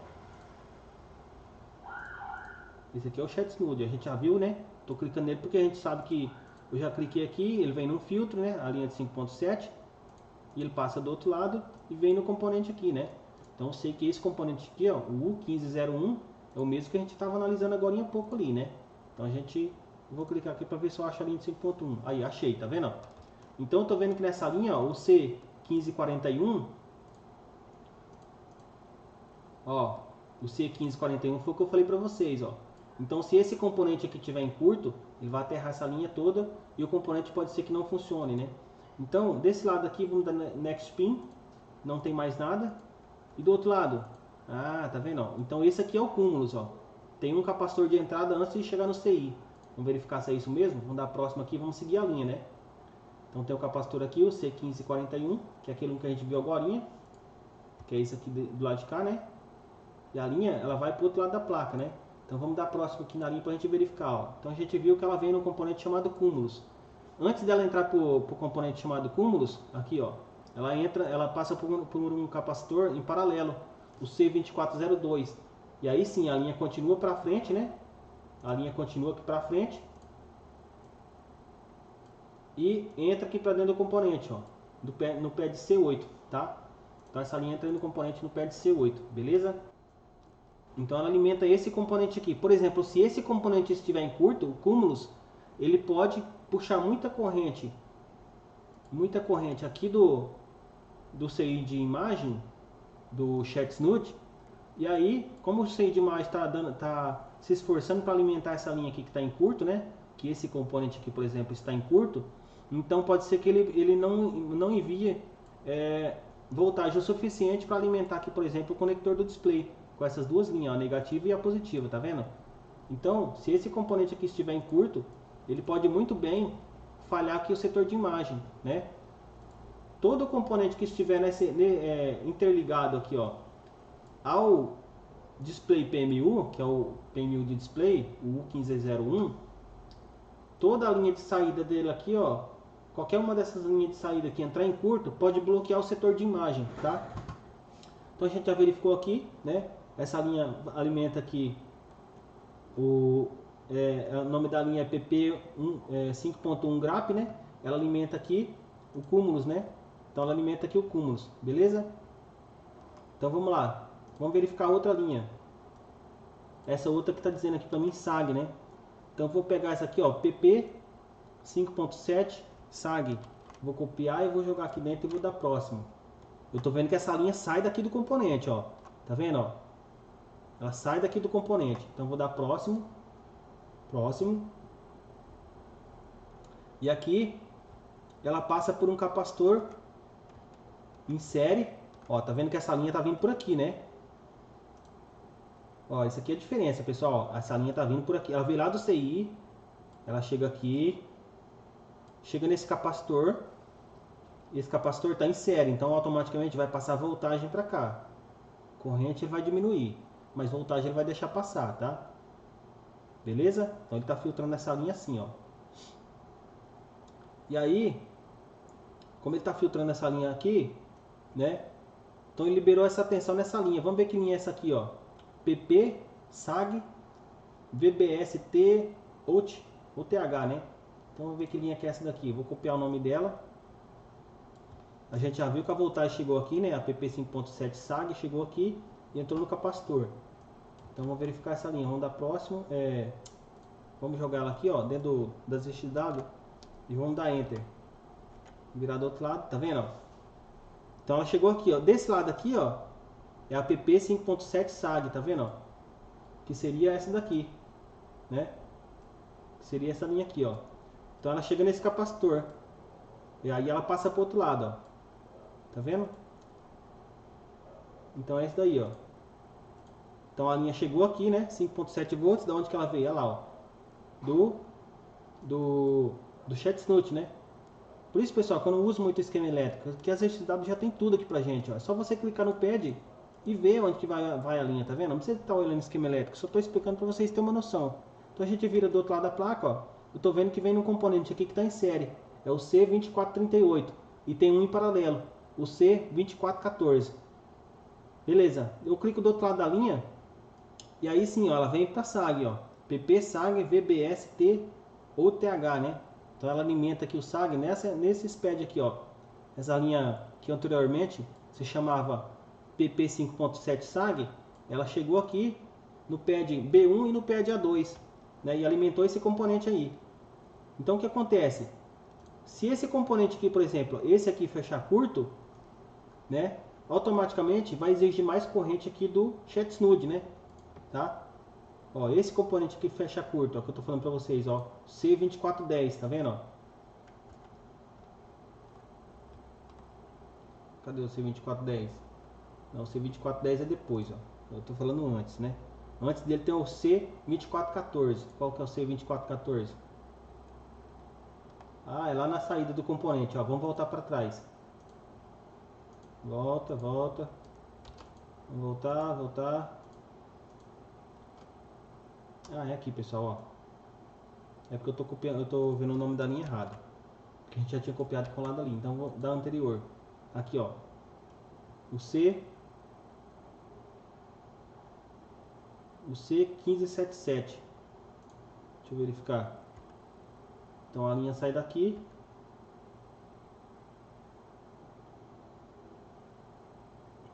Esse aqui é o ChatSnud. A gente já viu, né? Tô clicando nele porque a gente sabe que eu já cliquei aqui, ele vem num filtro, né? A linha de 5.7. E ele passa do outro lado e vem no componente aqui, né? Então eu sei que esse componente aqui, ó, o U1501, é o mesmo que a gente estava analisando agora há pouco ali, né? Então a gente, vou clicar aqui para ver se eu acho a linha de 5.1. Aí, achei, tá vendo? Então eu tô vendo que nessa linha, ó, o C1541, ó, o C1541 foi o que eu falei para vocês, ó. Então se esse componente aqui tiver em curto, ele vai aterrar essa linha toda e o componente pode ser que não funcione, né? Então, desse lado aqui, vamos dar Next Pin, não tem mais nada. E do outro lado, ah, tá vendo? Ó? Então esse aqui é o Cumulus, ó. Tem um capacitor de entrada antes de chegar no CI. Vamos verificar se é isso mesmo? Vamos dar próximo aqui, vamos seguir a linha, né? Então tem o capacitor aqui, o C1541, que é aquele que a gente viu agora, que é esse aqui do lado de cá, né? E a linha, ela vai pro outro lado da placa, né? Então vamos dar próximo aqui na linha pra gente verificar, ó. Então a gente viu que ela vem no componente chamado Cumulus. Antes dela entrar pro componente chamado Cumulus, aqui, ó, ela passa por um capacitor em paralelo, o C2402. E aí sim, a linha continua para frente, né? A linha continua aqui para frente e entra aqui para dentro do componente, ó, no pé de C8, tá? Então essa linha entra no componente no pé de C8, beleza? Então ela alimenta esse componente aqui. Por exemplo, se esse componente estiver em curto, o Cumulus, ele pode puxar muita corrente aqui do CI de imagem, do ChatSnud. E aí, como o CI de imagem está se esforçando para alimentar essa linha aqui que está em curto, né? Que esse componente aqui, por exemplo, está em curto. Então pode ser que ele não envie voltagem o suficiente para alimentar aqui, por exemplo, o conector do display. Com essas duas linhas, a negativa e a positiva, tá vendo? Então, se esse componente aqui estiver em curto, ele pode muito bem falhar aqui o setor de imagem, né? Todo componente que estiver interligado aqui, ó, ao display PMU, que é o PMU de display, o U1501, toda a linha de saída dele aqui, ó, qualquer uma dessas linhas de saída que entrar em curto, pode bloquear o setor de imagem, tá? Então a gente já verificou aqui, né? Essa linha alimenta aqui o nome da linha é PP 5.1 grap, né? Ela alimenta aqui o Cumulus, né? Então ela alimenta aqui o Cumulus, beleza? Então vamos lá, vamos verificar outra linha. Essa outra que está dizendo aqui para mim SAG, né? Então eu vou pegar essa aqui, ó, PP 5.7 SAG. Vou copiar e vou jogar aqui dentro e vou dar próximo. Eu tô vendo que essa linha sai daqui do componente, ó. Tá vendo, ó? Ela sai daqui do componente. Então vou dar próximo. Próximo. E aqui ela passa por um capacitor em série. Ó, tá vendo que essa linha tá vindo por aqui, né? Ó, isso aqui é a diferença, pessoal. Ó, essa linha tá vindo por aqui. Ela veio lá do CI. Ela chega aqui. Chega nesse capacitor. Esse capacitor tá em série. Então automaticamente vai passar voltagem para cá. Corrente ele vai diminuir. Mas voltagem ele vai deixar passar, tá? Beleza? Então ele tá filtrando essa linha assim, ó. E aí, como ele está filtrando essa linha aqui, né? Então ele liberou essa tensão nessa linha. Vamos ver que linha é essa aqui, ó. PP, SAG, VBST, OTH, né? Então vamos ver que linha que é essa daqui. Vou copiar o nome dela. A gente já viu que a voltagem chegou aqui, né? A PP 5.7 SAG chegou aqui e entrou no capacitor. Então vamos verificar essa linha. Vamos dar próximo. Vamos jogar ela aqui, ó, dentro das XW e vamos dar Enter. Virar do outro lado, tá vendo, ó? Então ela chegou aqui, ó. Desse lado aqui, ó, é a PP 5.7 SAG, tá vendo, ó? Que seria essa daqui, né? Que seria essa linha aqui, ó. Então ela chega nesse capacitor. E aí ela passa pro outro lado, ó. Tá vendo? Então é isso daí, ó. Então a linha chegou aqui, né? 5.7 volts, da onde que ela veio? Olha lá, ó. Do Chatnut, né? Por isso, pessoal, que eu não uso muito esquema elétrico, porque as RCW já tem tudo aqui pra gente, ó. É só você clicar no pad e ver onde que vai a linha, tá vendo? Não precisa estar olhando esquema elétrico, só tô explicando pra vocês terem uma noção. Então a gente vira do outro lado da placa, ó. Eu tô vendo que vem num componente aqui que tá em série. É o C2438. E tem um em paralelo, o C2414. Beleza, eu clico do outro lado da linha e aí sim, ó, ela vem para SAG, ó. PP, SAG, VBS, T ou TH, né? Então ela alimenta aqui o SAG nesse pad aqui, ó. Essa linha que anteriormente se chamava PP 5.7 SAG, ela chegou aqui no pad B1 e no pad A2, né? E alimentou esse componente aí. Então o que acontece? Se esse componente aqui, por exemplo, esse aqui fechar curto, né? Automaticamente vai exigir mais corrente aqui do Chatnut, né? Tá? Ó, esse componente aqui fecha curto, ó, que eu tô falando pra vocês, ó, C2410, tá vendo, ó? Cadê o C2410? Não, o C2410 é depois, ó. Eu tô falando antes, né? Antes dele tem o C2414. Qual que é o C2414? Ah, é lá na saída do componente, ó. Vamos voltar para trás. Volta, volta. Vamos voltar, voltar. Ah, é aqui, pessoal, ó. É porque eu tô copiando, eu tô vendo o nome da linha errado. Que a gente já tinha copiado e colado ali. Então vou dar o anterior. Aqui, ó. O C1577. Deixa eu verificar. Então a linha sai daqui.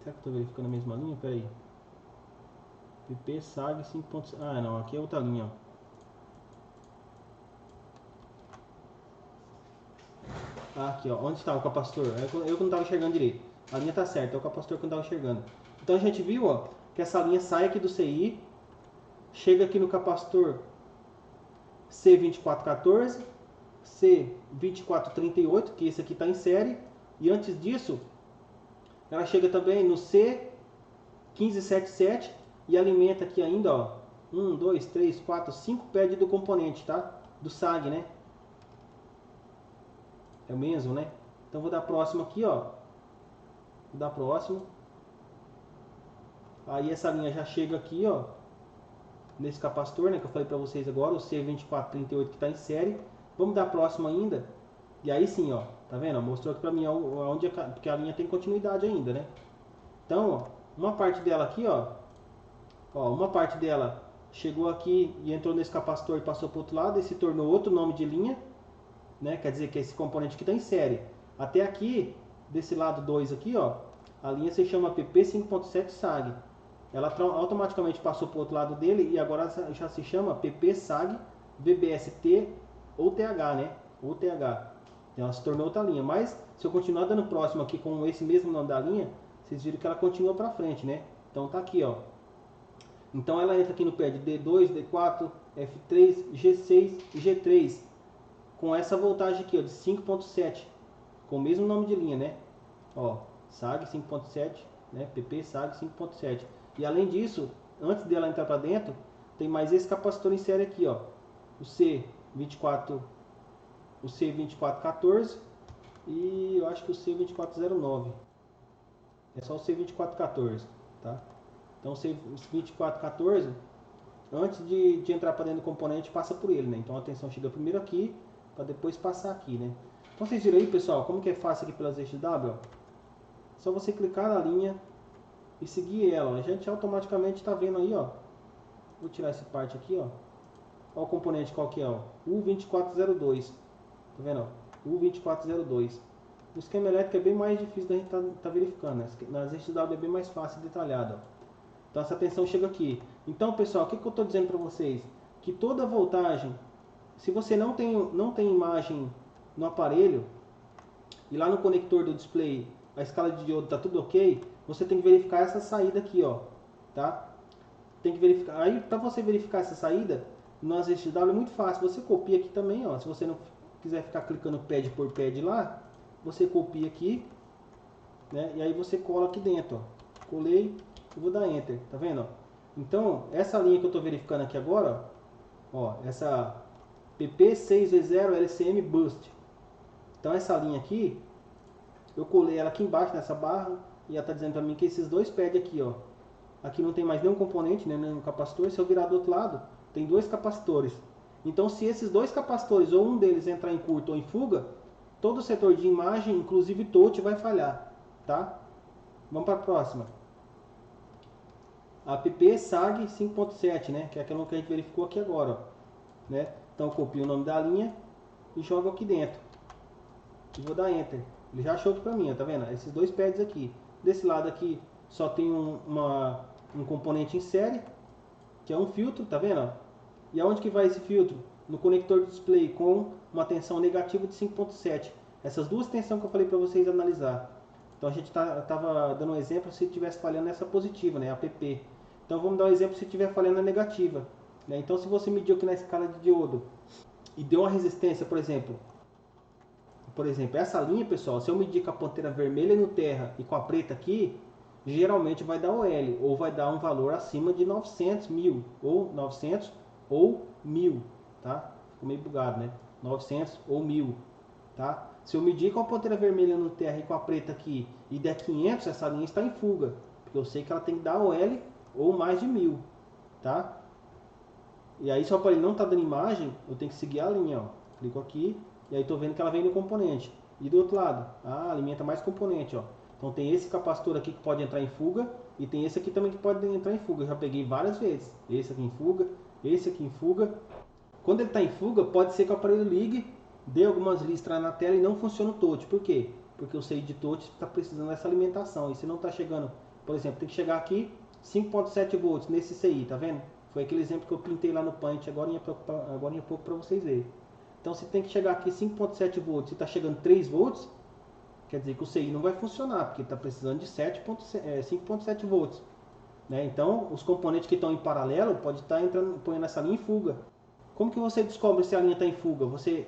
Será que eu estou verificando a mesma linha? Pera aí. PP SAG 5.7. Ah, não. Aqui é outra linha, ó. Ah, aqui, ó. Onde está o capacitor? Eu que não estava enxergando direito. A linha tá certa. É o capacitor que eu não estava enxergando. Então a gente viu, ó, que essa linha sai aqui do CI. Chega aqui no capacitor C2414. C2438, que esse aqui está em série. E antes disso, ela chega também no C1577 e alimenta aqui ainda, ó, 1, 2, 3, 4, 5 pads do componente, tá? Do SAG, né? É o mesmo, né? Então vou dar próximo aqui, ó. Vou dar próximo. Aí essa linha já chega aqui, ó, nesse capacitor, né, que eu falei pra vocês agora, o C2438 que está em série. Vamos dar próximo ainda. E aí sim, ó, tá vendo? Mostrou aqui pra mim onde porque a linha tem continuidade ainda, né? Então, ó, uma parte dela aqui, ó, uma parte dela chegou aqui e entrou nesse capacitor e passou para o outro lado e se tornou outro nome de linha, né? Quer dizer que esse componente aqui está em série. Até aqui, desse lado 2 aqui, ó, a linha se chama PP 5.7 SAG. Ela automaticamente passou para o outro lado dele e agora já se chama PP SAG VBST ou TH, né? Ou TH. Então ela se tornou outra linha. Mas se eu continuar dando próximo aqui com esse mesmo nome da linha, vocês viram que ela continua para frente, né? Então tá aqui, ó. Então ela entra aqui no pad D2, D4, F3, G6 e G3 com essa voltagem aqui, ó, de 5.7, com o mesmo nome de linha, né? Ó, SAG 5.7, né? PP SAG 5.7. E além disso, antes dela entrar para dentro, tem mais esse capacitor em série aqui, ó, o C2414 e eu acho que o C2409. É só o C2414, tá? Então o C2414, antes de entrar para dentro do componente, passa por ele, né? Então a tensão chega primeiro aqui, para depois passar aqui, né? Então vocês viram aí, pessoal, como que é fácil aqui pelas RCW? Só você clicar na linha e seguir ela. A gente automaticamente está vendo aí, ó. Vou tirar essa parte aqui, ó. Olha o componente qual que é, ó. U2402. Tá vendo, ó? U2402. O esquema elétrico é bem mais difícil da gente tá verificando, né? Nas RCW é bem mais fácil e detalhado, ó. Então essa tensão chega aqui. Então, pessoal, o que eu estou dizendo para vocês? Que toda voltagem, se você não tem imagem no aparelho, e lá no conector do display a escala de diodo está tudo ok, você tem que verificar essa saída aqui, ó, tá? Tem que verificar. Aí, para você verificar essa saída, no AZXW é muito fácil. Você copia aqui também, ó. Se você não quiser ficar clicando pad por pad lá, você copia aqui, né? E aí você cola aqui dentro, ó. Colei e vou dar Enter, tá vendo, ó? Então, essa linha que eu estou verificando aqui agora, ó, essa PP6V0 LCM Boost. Então, essa linha aqui, eu colei ela aqui embaixo nessa barra e ela está dizendo para mim que esses dois pads aqui, ó, aqui não tem mais nenhum componente, né, nenhum capacitor. Se eu virar do outro lado, tem dois capacitores. Então, se esses dois capacitores ou um deles entrar em curto ou em fuga, todo o setor de imagem, inclusive touch, vai falhar, tá? Vamos para a próxima. App SAG 5.7, né, que é aquela que a gente verificou aqui agora, ó, né? Então, eu copio o nome da linha e jogo aqui dentro. E vou dar Enter. Ele já achou aqui para mim, ó, tá vendo? Esses dois pads aqui. Desse lado aqui só tem um componente em série, que é um filtro, tá vendo? E aonde que vai esse filtro? No conector do display com uma tensão negativa de 5.7. Essas duas tensões que eu falei para vocês analisar. Então a gente tava dando um exemplo se estivesse falhando nessa positiva, né, app. Então vamos dar um exemplo se estiver falhando na negativa, né? Então se você mediu aqui na escala de diodo e deu uma resistência, por exemplo, essa linha, pessoal, se eu medir com a ponteira vermelha no terra e com a preta aqui, geralmente vai dar OL, ou vai dar um valor acima de 900, 1000, ou 900 ou 1000, tá? Ficou meio bugado, né? 900 ou 1000, tá? Se eu medir com a ponteira vermelha no terra e com a preta aqui e der 500, essa linha está em fuga, porque eu sei que ela tem que dar OL ou mais de 1000, tá? E aí, só para ele não estar dando imagem, eu tenho que seguir a linha, ó. Clico aqui, e aí estou vendo que ela vem no componente. E do outro lado, alimenta mais componente, ó. Então tem esse capacitor aqui que pode entrar em fuga, e tem esse aqui também que pode entrar em fuga. Eu já peguei várias vezes. Esse aqui em fuga, esse aqui em fuga. Quando ele está em fuga, pode ser que o aparelho ligue, dê algumas listras na tela e não funcione o touch. Por quê? Porque o CI de touch está precisando dessa alimentação. E se não está chegando, por exemplo, tem que chegar aqui 5.7 volts nesse CI, tá vendo? Foi aquele exemplo que eu pintei lá no Paint agora em pouco para vocês verem. Então se tem que chegar aqui 5.7 volts e está chegando 3 volts, quer dizer que o CI não vai funcionar, porque está precisando de 5.7 volts. Né? Então os componentes que estão em paralelo pode estar põe nessa linha em fuga. Como que você descobre se a linha está em fuga? Você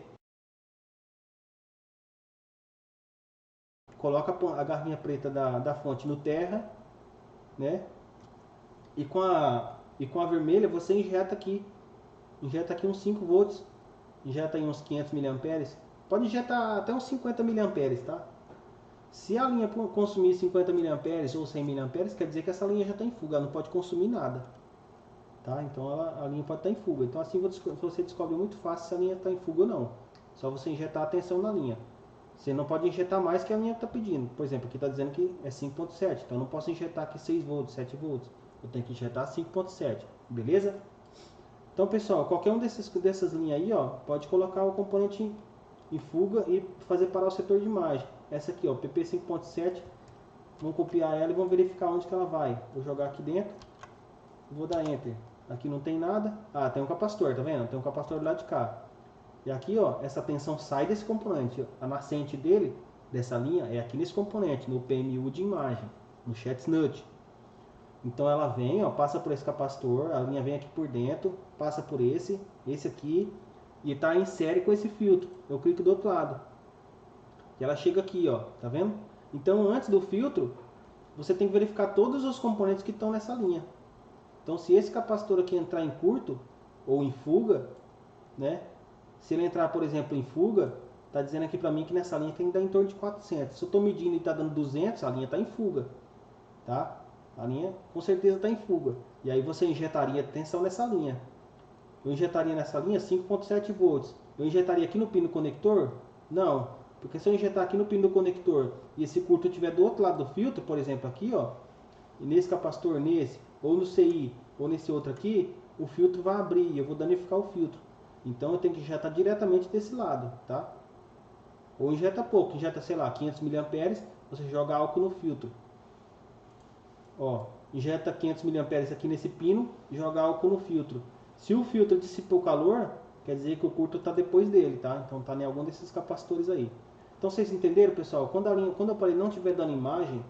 coloca a garrinha preta da fonte no terra, né? E com a vermelha você injeta aqui uns 5 volts, injeta aí uns 500 mA, pode injetar até uns 50 mA, tá? Se a linha consumir 50 mA ou 100 mA, quer dizer que essa linha já está em fuga, ela não pode consumir nada, tá? Então a linha pode estar em fuga. Então assim você descobre muito fácil se a linha está em fuga ou não. Só você injetar a tensão na linha. Você não pode injetar mais que a linha está pedindo. Por exemplo, aqui está dizendo que é 5.7, então eu não posso injetar aqui 6 volts, 7 volts. Eu tenho que injetar 5.7, beleza? Então, pessoal, qualquer dessas linhas aí, ó, pode colocar o componente em fuga e fazer parar o setor de imagem. Essa aqui, ó, PP 5.7, vamos copiar ela e vamos verificar onde que ela vai. Vou jogar aqui dentro, vou dar Enter. Aqui não tem nada. Ah, tem um capacitor, tá vendo? Tem um capacitor do lado de cá. E aqui, ó, essa tensão sai desse componente. A nascente dele, dessa linha, é aqui nesse componente, no PMU de imagem, no Chestnut. Então ela vem, ó, passa por esse capacitor, a linha vem aqui por dentro, passa por esse aqui, e está em série com esse filtro. Eu clico do outro lado. E ela chega aqui, ó, tá vendo? Então antes do filtro, você tem que verificar todos os componentes que estão nessa linha. Então se esse capacitor aqui entrar em curto, ou em fuga, né? Se ele entrar, por exemplo, em fuga, está dizendo aqui para mim que nessa linha tem que dar em torno de 400. Se eu estou medindo e está dando 200, a linha está em fuga, tá? A linha com certeza está em fuga. E aí você injetaria tensão nessa linha. Eu injetaria nessa linha 5.7 volts. Eu injetaria aqui no pino conector? Não. Porque se eu injetar aqui no pino do conector e esse curto estiver do outro lado do filtro, por exemplo aqui, ó, e nesse capacitor, nesse, ou no CI, ou nesse outro aqui, o filtro vai abrir e eu vou danificar o filtro. Então eu tenho que injetar diretamente desse lado, tá? Ou injeta pouco, injeta, sei lá, 500 mA, você joga álcool no filtro. Ó, injeta 500 mA aqui nesse pino e joga álcool no filtro. Se o filtro dissipou o calor, quer dizer que o curto está depois dele, tá? Então está em algum desses capacitores aí. Então vocês entenderam, pessoal? Quando o aparelho não estiver dando imagem,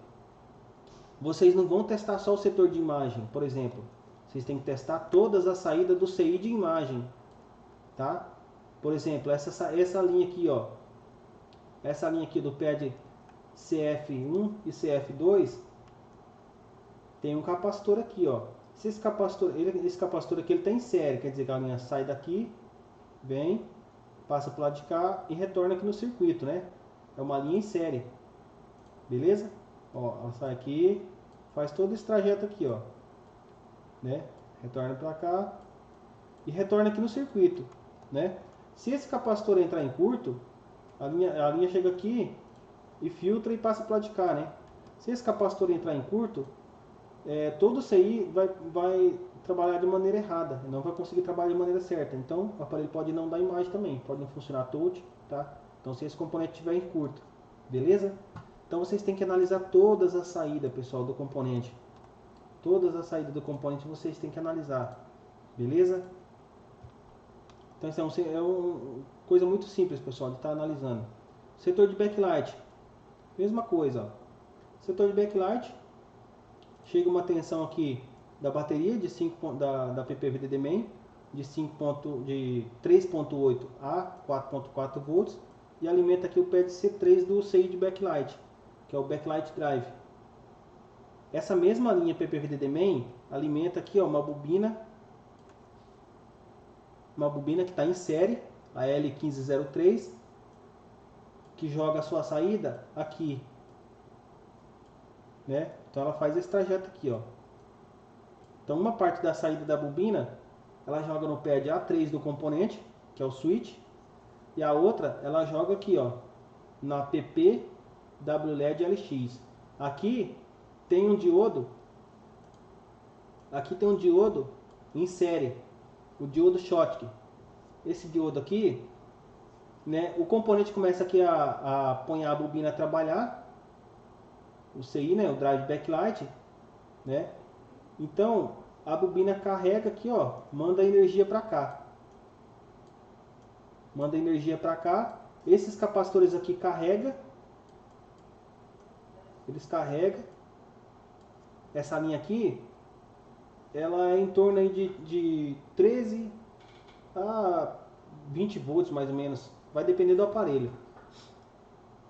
vocês não vão testar só o setor de imagem, por exemplo. Vocês têm que testar todas as saídas do CI de imagem, tá? Por exemplo, essa linha aqui, ó. Essa linha aqui do pad CF1 e CF2 tem um capacitor aqui, ó. Se esse capacitor aqui ele tá em série, quer dizer que a linha sai daqui, vem, passa pro lado de cá e retorna aqui no circuito, né? É uma linha em série, beleza? Ó, ela sai aqui, faz todo esse trajeto aqui, ó, né? Retorna para cá e retorna aqui no circuito, né? Se esse capacitor entrar em curto, a linha chega aqui e filtra e passa para lado de cá, né? Se esse capacitor entrar em curto, todo o CI vai trabalhar de maneira errada, não vai conseguir trabalhar de maneira certa. Então o aparelho pode não dar imagem também, pode não funcionar touch, tá? Então se esse componente estiver em curto, beleza? Então vocês têm que analisar todas as saídas, pessoal, do componente. Todas as saídas do componente vocês têm que analisar, beleza? Então isso é uma coisa muito simples, pessoal, de estar analisando. Setor de backlight, mesma coisa, ó. Setor de backlight, chega uma tensão aqui da bateria de 5 da PPVDD main de 3.8 a 4.4 volts e alimenta aqui o pad C3 do CI de backlight, que é o backlight drive. Essa mesma linha PPVDD main alimenta aqui, ó, uma bobina que está em série, a L1503, que joga a sua saída aqui, né? Então ela faz esse trajeto aqui, ó. Então uma parte da saída da bobina ela joga no pad A3 do componente, que é o switch, e a outra ela joga aqui, ó, na PP WLED LX. Aqui tem um diodo, em série, o diodo Schottky. Esse diodo aqui, né, o componente começa aqui a apanhar a bobina a trabalhar, o CI, né, o drive backlight, né? Então a bobina carrega aqui, ó, manda energia para cá. Manda energia para cá. Esses capacitores aqui carrega. Eles carregam. Essa linha aqui, ela é em torno aí de 13 a 20 volts mais ou menos. Vai depender do aparelho.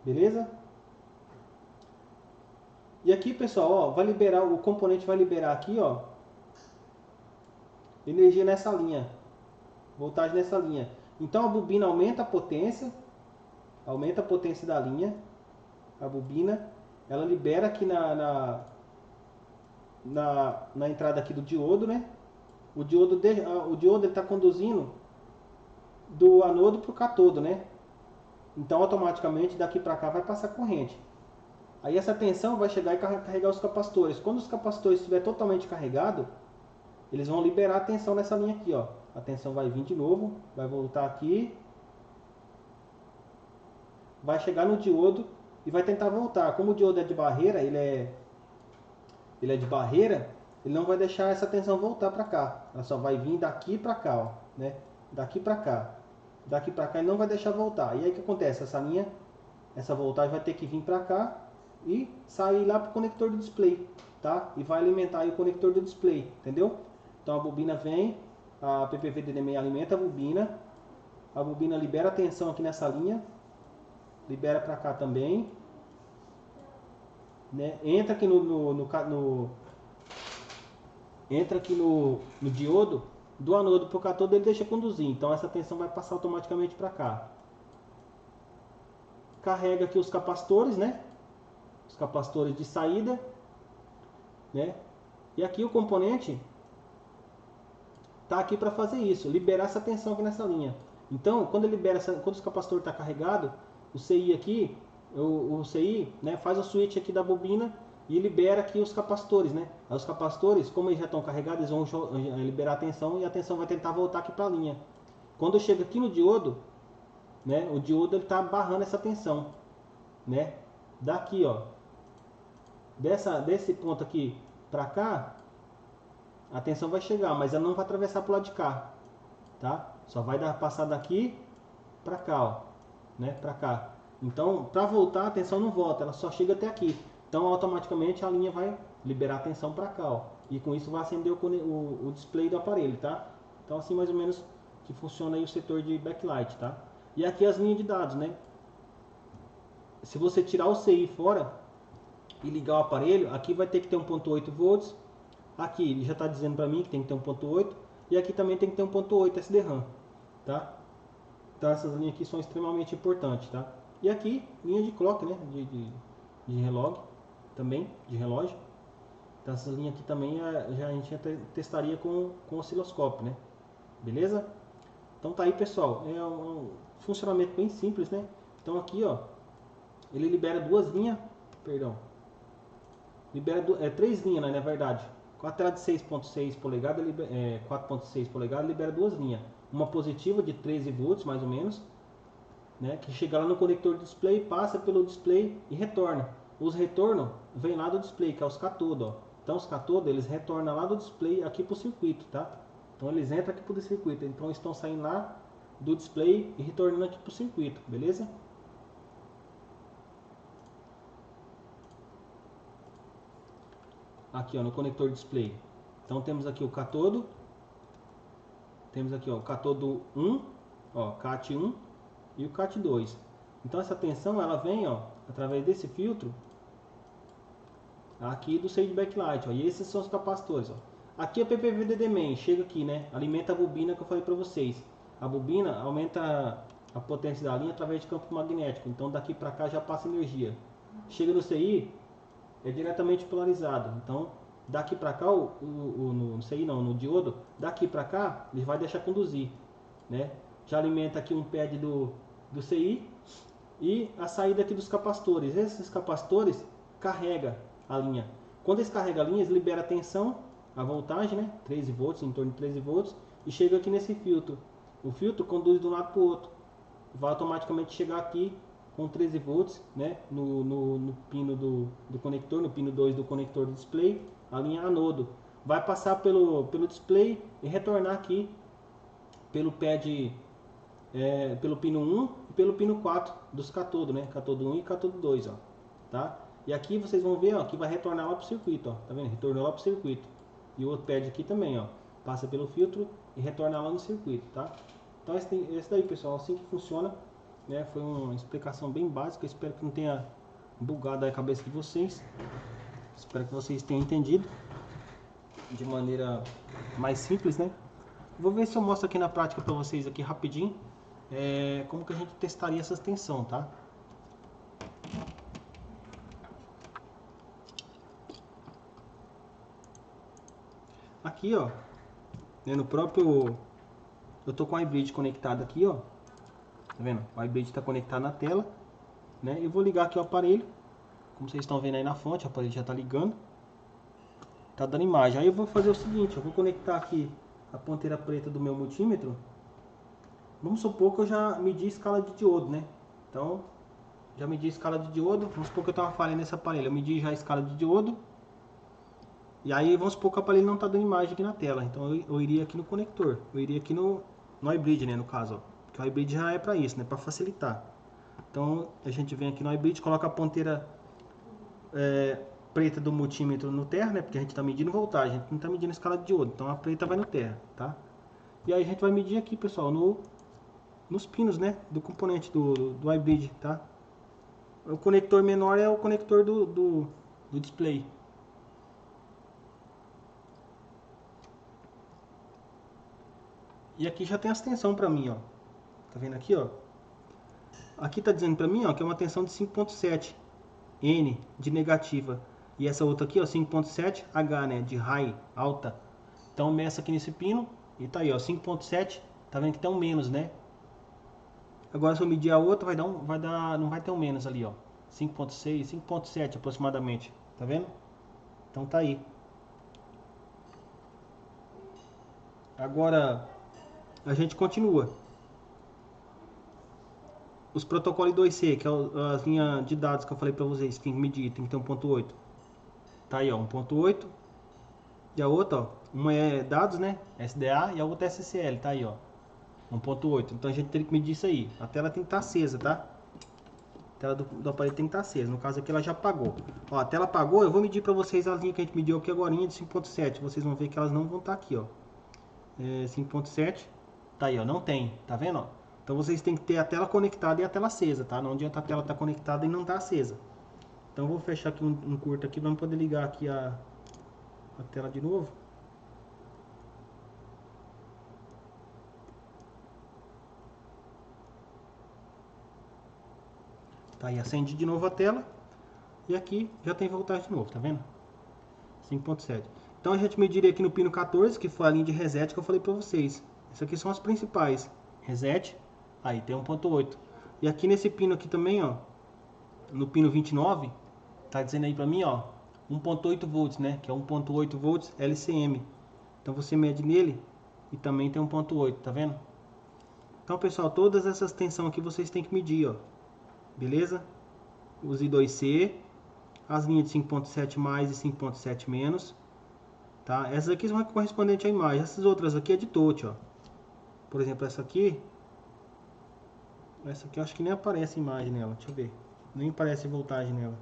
Beleza? E aqui, pessoal, ó, o componente vai liberar aqui, ó, energia nessa linha, voltagem nessa linha. Então a bobina aumenta a potência da linha, a bobina, ela libera aqui na entrada aqui do diodo, né? O diodo está conduzindo do anodo para o catodo, né? Então automaticamente daqui para cá vai passar corrente. Aí essa tensão vai chegar e carregar os capacitores. Quando os capacitores estiver totalmente carregado, eles vão liberar a tensão nessa linha aqui, ó. A tensão vai vir de novo, vai voltar aqui, vai chegar no diodo e vai tentar voltar. Como o diodo é de barreira, ele é de barreira, ele não vai deixar essa tensão voltar para cá. Ela só vai vir daqui para cá, ó, né? Daqui para cá. Daqui para cá ele não vai deixar voltar. E aí o que acontece? Essa linha, essa voltagem vai ter que vir para cá e sair lá para o conector do display, tá? E vai alimentar aí o conector do display, entendeu? Então a bobina vem, a PPVDD alimenta a bobina libera a tensão aqui nessa linha, libera para cá também, né? Entra aqui entra aqui no diodo, do anodo para o catodo ele deixa conduzir, então essa tensão vai passar automaticamente para cá. Carrega aqui os capacitores, né? Os capacitores de saída, né? E aqui o componente tá aqui para fazer isso, liberar essa tensão aqui nessa linha. Então, quando os capacitores está carregado, o CI aqui, o CI, né, faz o switch aqui da bobina e libera aqui os capacitores, né? Aí os capacitores, como eles já estão carregados, eles vão liberar a tensão e a tensão vai tentar voltar aqui para a linha. Quando chega aqui no diodo, né, o diodo ele tá barrando essa tensão, né? Daqui, ó, desse ponto aqui para cá, a tensão vai chegar, mas ela não vai atravessar para o lado de cá, tá? Só vai passar daqui para cá, ó, né? Para cá. Então, para voltar, a tensão não volta, ela só chega até aqui. Então, automaticamente a linha vai liberar a tensão para cá, ó. E com isso vai acender o display do aparelho, tá? Então, assim mais ou menos que funciona aí o setor de backlight, tá? E aqui as linhas de dados, né? Se você tirar o CI fora e ligar o aparelho, aqui vai ter que ter 1.8 volts. Aqui ele já está dizendo para mim que tem que ter 1.8 e aqui também tem que ter 1.8 SDRAM, tá? Então essas linhas aqui são extremamente importantes, tá? E aqui linha de clock, né? De relógio também, de relógio. Então essas linhas aqui também a gente testaria com osciloscópio, né? Beleza? Então tá aí, pessoal. É um funcionamento bem simples, né? Então aqui, ó, ele libera duas linhas, perdão, libera três linhas, né, na verdade. Com a tela de 6.6 polegadas, 4.6 polegadas, libera duas linhas. Uma positiva de 13 volts, mais ou menos, né, que chega lá no conector do display, passa pelo display e retorna. Os retornos vêm lá do display, que é os catodos, ó. Então os catodos, eles retornam lá do display aqui para o circuito, tá? Então eles entram aqui para o circuito, então estão saindo lá do display e retornando aqui para o circuito, beleza? Aqui, ó, no conector display. Então temos aqui o catodo, temos aqui, ó, o catodo 1, ó, CAT1 e o CAT2. Então essa tensão ela vem, ó, através desse filtro aqui do sage backlight, ó, e esses são os capacitores, ó. Aqui a PPVDD main chega aqui, né, alimenta a bobina que eu falei para vocês. A bobina aumenta a potência da linha através de campo magnético, então daqui para cá já passa energia. Chega no CI, é diretamente polarizado, então daqui para cá, no CI não, no diodo, daqui para cá ele vai deixar conduzir, né? Já alimenta aqui um pad do CI e a saída aqui dos capacitores. Esses capacitores carrega a linha. Quando eles carregam a linha, eles liberam a tensão, a voltagem, né? 13 volts, em torno de 13 volts, e chega aqui nesse filtro. O filtro conduz de um lado para o outro. Vai automaticamente chegar aqui com 13 volts, né? No pino do conector, no pino 2 do conector do display, a linha anodo. Vai passar pelo display e retornar aqui pelo pad, pelo pino 1 e pelo pino 4 dos catodo, né? Catodo 1 e catodo 2, ó, tá? E aqui vocês vão ver, ó, que vai retornar lá pro circuito, ó, tá vendo? Retornou lá pro circuito. E o outro pad aqui também, ó, passa pelo filtro e retorna lá no circuito, tá? Então esse daí, pessoal, assim que funciona, né? Foi uma explicação bem básica, espero que não tenha bugado a cabeça de vocês. Espero que vocês tenham entendido de maneira mais simples, né? Vou ver se eu mostro aqui na prática para vocês aqui rapidinho como que a gente testaria essa tensão, tá? Aqui, ó, né, no próprio, eu tô com o iBridge conectado aqui, ó, tá vendo? O iBridge está conectado na tela, né? Eu vou ligar aqui o aparelho, como vocês estão vendo aí na fonte, o aparelho já tá ligando, tá dando imagem. Aí eu vou fazer o seguinte, eu vou conectar aqui a ponteira preta do meu multímetro. Vamos supor que eu já medi a escala de diodo, né? Então, já medi a escala de diodo. Vamos supor que eu tenho uma falha nesse aparelho. Eu medi já a escala de diodo. E aí, vamos supor que o aparelho não está dando imagem aqui na tela. Então, eu iria aqui no conector. Eu iria aqui no iBridge, né? No caso, ó. Porque o iBridge já é para isso, né? Para facilitar. Então, a gente vem aqui no iBridge, coloca a ponteira preta do multímetro no terra, né? Porque a gente está medindo voltagem. A gente não está medindo a escala de diodo. Então, a preta vai no terra, tá? E aí, a gente vai medir aqui, pessoal, nos pinos, né, do componente do iBridge, tá? O conector menor é o conector do display. E aqui já tem as tensão para mim, ó. Tá vendo aqui, ó? Aqui tá dizendo para mim, ó, que é uma tensão de 5.7 N de negativa. E essa outra aqui, ó, 5.7 H, né, de high, alta. Então meça aqui nesse pino e tá aí, ó, 5.7. Tá vendo que tem um menos, né? Agora se eu medir a outra, não vai ter um menos ali, ó. 5.6, 5.7 aproximadamente. Tá vendo? Então tá aí. Agora a gente continua. Os protocolos 2C, que é as linhas de dados que eu falei pra vocês, que tem que medir, tem que ter 1.8. Tá aí, ó, 1.8. E a outra, ó, uma é dados, né? SDA, e a outra é SCL, tá aí, ó. 1.8. Então a gente tem que medir isso aí. A tela tem que estar acesa, tá? A tela do aparelho tem que estar acesa. No caso aqui ela já apagou. Ó, a tela apagou, eu vou medir para vocês as linhas que a gente mediu aqui agora de 5.7. Vocês vão ver que elas não vão estar aqui, ó. 5.7. Tá aí, ó, não tem. Tá vendo, ó? Então vocês têm que ter a tela conectada e a tela acesa, tá? Não adianta a tela estar conectada e não tá acesa. Então eu vou fechar aqui um curto aqui para poder ligar aqui a tela de novo. Tá aí, acendi de novo a tela. E aqui já tem voltagem de novo, tá vendo? 5.7. Então a gente mediria aqui no pino 14, que foi a linha de reset que eu falei pra vocês. Essas aqui são as principais. Reset, aí tem 1.8. E aqui nesse pino aqui também, ó, no pino 29, tá dizendo aí pra mim, ó, 1.8 volts, né? Que é 1.8 volts LCM. Então você mede nele e também tem 1.8, tá vendo? Então, pessoal, todas essas tensões aqui vocês têm que medir, ó. Beleza? Os I2C, as linhas de 5.7 mais e 5.7 menos, tá? Essas aqui são correspondentes à imagem. Essas outras aqui é de touch, ó. Por exemplo, essa aqui eu acho que nem aparece imagem nela. Deixa eu ver. Nem aparece voltagem nela.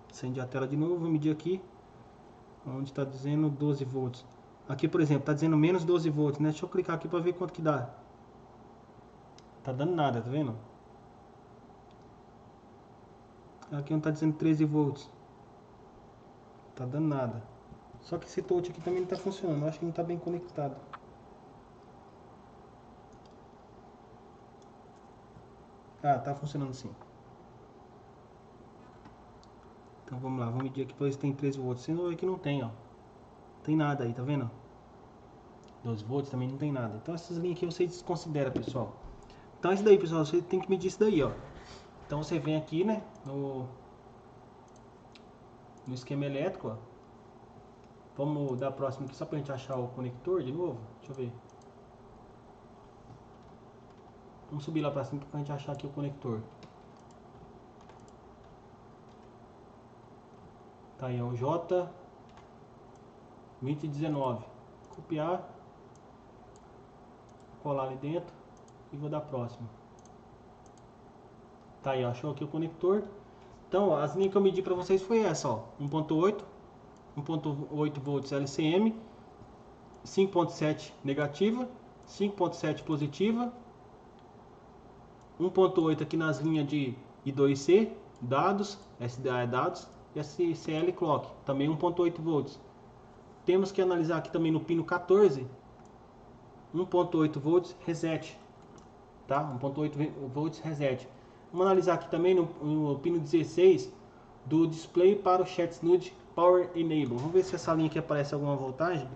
Acendi a tela de novo, vou medir aqui. Onde está dizendo 12 volts. Aqui, por exemplo, está dizendo menos 12 volts, né? Deixa eu clicar aqui para ver quanto que dá. Tá dando nada, tá vendo? Aqui não tá dizendo 13 volts. Tá dando nada. Só que esse touch aqui também não tá funcionando. Eu acho que não tá bem conectado. Ah, tá funcionando sim. Então vamos lá, vamos medir aqui para ver se tem 13 volts. Você vai ver que não tem, ó. Tem nada aí, tá vendo? 12 volts também não tem nada. Então essas linhas aqui vocês desconsideram, pessoal. Então isso daí, pessoal, você tem que medir isso daí, ó. Então você vem aqui, né, no esquema elétrico, ó. Vamos dar próximo aqui só pra gente achar o conector de novo. Deixa eu ver. Vamos subir lá pra cima pra gente achar aqui o conector. Tá aí, ó, o J2019. Copiar. Colar ali dentro. E vou dar próximo. Tá aí, ó, achou aqui o conector. Então, ó, as linhas que eu medi pra vocês foi essa, ó. 1.8 volts LCM, 5.7 negativa, 5.7 positiva, 1.8 aqui nas linhas de I2C, dados, SDA é dados, e SCL clock, também 1.8 volts. Temos que analisar aqui também no pino 14, 1.8 volts reset, tá? 1.8 volts reset. Vamos analisar aqui também no pino 16 do display para o ChatSNUD Power Enable. Vamos ver se essa linha aqui aparece alguma voltagem.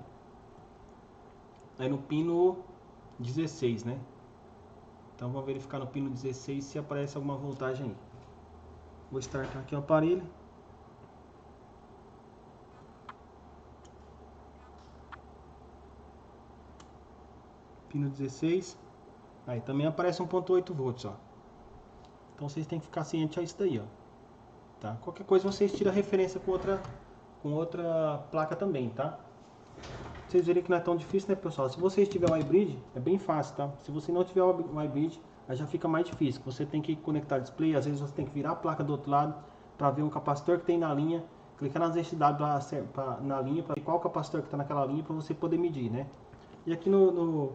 É no pino 16, né? Então vamos verificar no pino 16 se aparece alguma voltagem aí. Vou startar aqui o aparelho. Pino 16. Aí também aparece 1.8 volts, ó. Então vocês têm que ficar cientes a isso daí, ó. Tá? Qualquer coisa vocês tiram a referência com outra placa também, tá? Vocês verem que não é tão difícil, né, pessoal? Se vocês tiverem o iBridge, é bem fácil, tá? Se você não tiver o iBridge, aí já fica mais difícil. Você tem que conectar o display, às vezes você tem que virar a placa do outro lado para ver um capacitor que tem na linha, clicar nas SW na linha para ver qual capacitor que está naquela linha para você poder medir, né? E aqui no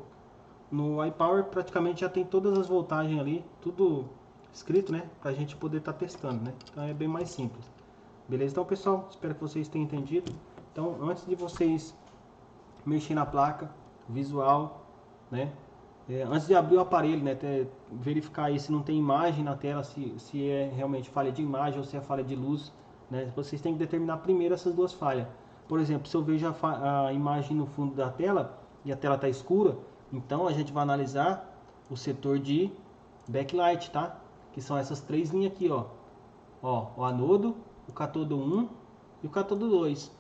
iPower praticamente já tem todas as voltagens ali, tudo escrito, né? Pra gente poder estar testando, né? Então é bem mais simples. Beleza? Então, pessoal, espero que vocês tenham entendido. Então, antes de vocês mexer na placa, visual, né? Antes de abrir o aparelho, né? Verificar aí se não tem imagem na tela, se é realmente falha de imagem ou se é falha de luz, né? Vocês têm que determinar primeiro essas duas falhas. Por exemplo, se eu vejo a imagem no fundo da tela e a tela está escura, então a gente vai analisar o setor de backlight, tá? Que são essas três linhas aqui, ó. Ó, o anodo, o catodo 1 e o catodo 2.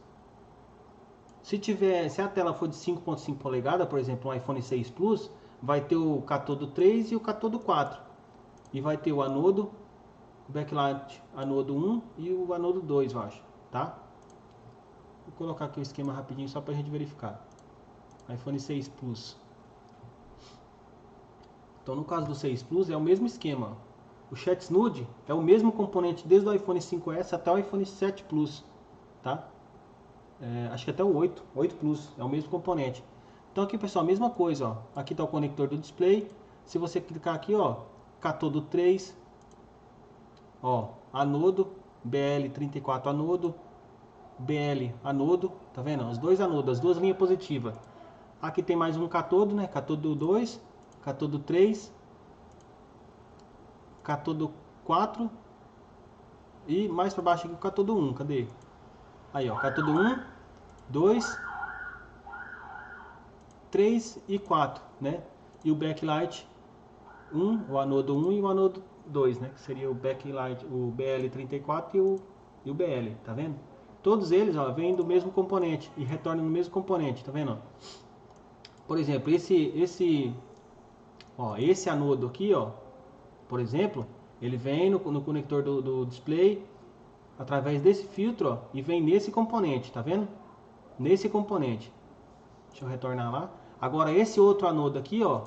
Se a tela for de 5.5 polegadas, por exemplo, um iPhone 6 Plus, vai ter o catodo 3 e o catodo 4. E vai ter o anodo, o backlight anodo 1 e o anodo 2, eu acho, tá? Vou colocar aqui o esquema rapidinho só pra gente verificar. iPhone 6 Plus. Então no caso do 6 Plus é o mesmo esquema. O Chat Snood é o mesmo componente desde o iPhone 5S até o iPhone 7 Plus, tá? Acho que até o 8 Plus é o mesmo componente. Então aqui, pessoal, a mesma coisa, ó. Aqui está o conector do display. Se você clicar aqui, ó, catodo 3, ó, anodo, BL34 anodo, BL anodo, tá vendo? Os dois anodos, as duas linhas positivas. Aqui tem mais um catodo, né? Catodo 2, catodo 3, catodo 4 e mais para baixo aqui o catodo 1. Cadê? Aí, ó, catodo 1, 2, 3 e 4, né? E o backlight 1, o anodo 1 e o anodo 2, né? Que seria o backlight, o BL34 e o BL, tá vendo? Todos eles, ó, vêm do mesmo componente e retornam no mesmo componente, tá vendo? Por exemplo, esse anodo aqui, ó, por exemplo, ele vem no conector do display através desse filtro, ó, e vem nesse componente, tá vendo? Nesse componente. Deixa eu retornar lá. Agora esse outro anodo aqui, ó,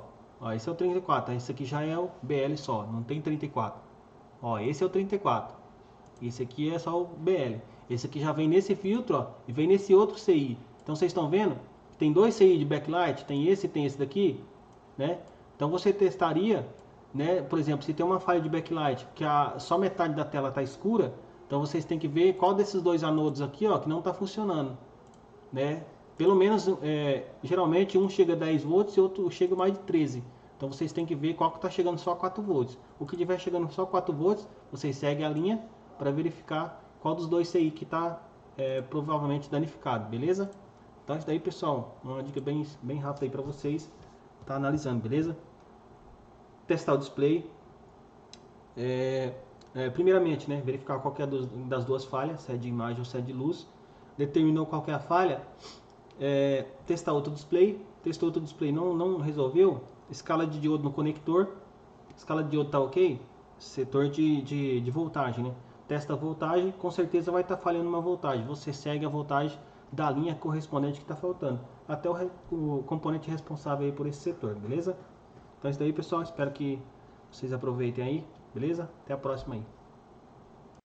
esse é o 34, esse aqui já é o BL só, não tem 34. Ó, esse é o 34. Esse aqui é só o BL. Esse aqui já vem nesse filtro, ó, e vem nesse outro CI. Então vocês estão vendo? Tem dois CI de backlight, tem esse e tem esse daqui, né? Então você testaria, né? Por exemplo, se tem uma falha de backlight que só metade da tela está escura, então vocês têm que ver qual desses dois anodos aqui, ó, que não está funcionando, né? Pelo menos, geralmente um chega a 10 volts e outro chega a mais de 13. Então vocês têm que ver qual que está chegando só a 4 volts. O que estiver chegando só a 4 volts, vocês seguem a linha para verificar qual dos dois CI que está provavelmente danificado, beleza? Então isso daí, pessoal, uma dica bem rápida aí para vocês tá analisando, beleza? Testar o display. Primeiramente, né, verificar qual que é das duas falhas, se é de imagem ou se é de luz. Determinou qual que é a falha, testar outro display. Testou outro display, não resolveu, escala de diodo no conector. Escala de diodo tá ok, setor de voltagem, né? Testa a voltagem, com certeza vai estar falhando uma voltagem. Você segue a voltagem da linha correspondente que está faltando, até o componente responsável aí por esse setor, beleza? Então é isso daí, pessoal, espero que vocês aproveitem aí, beleza? Até a próxima aí.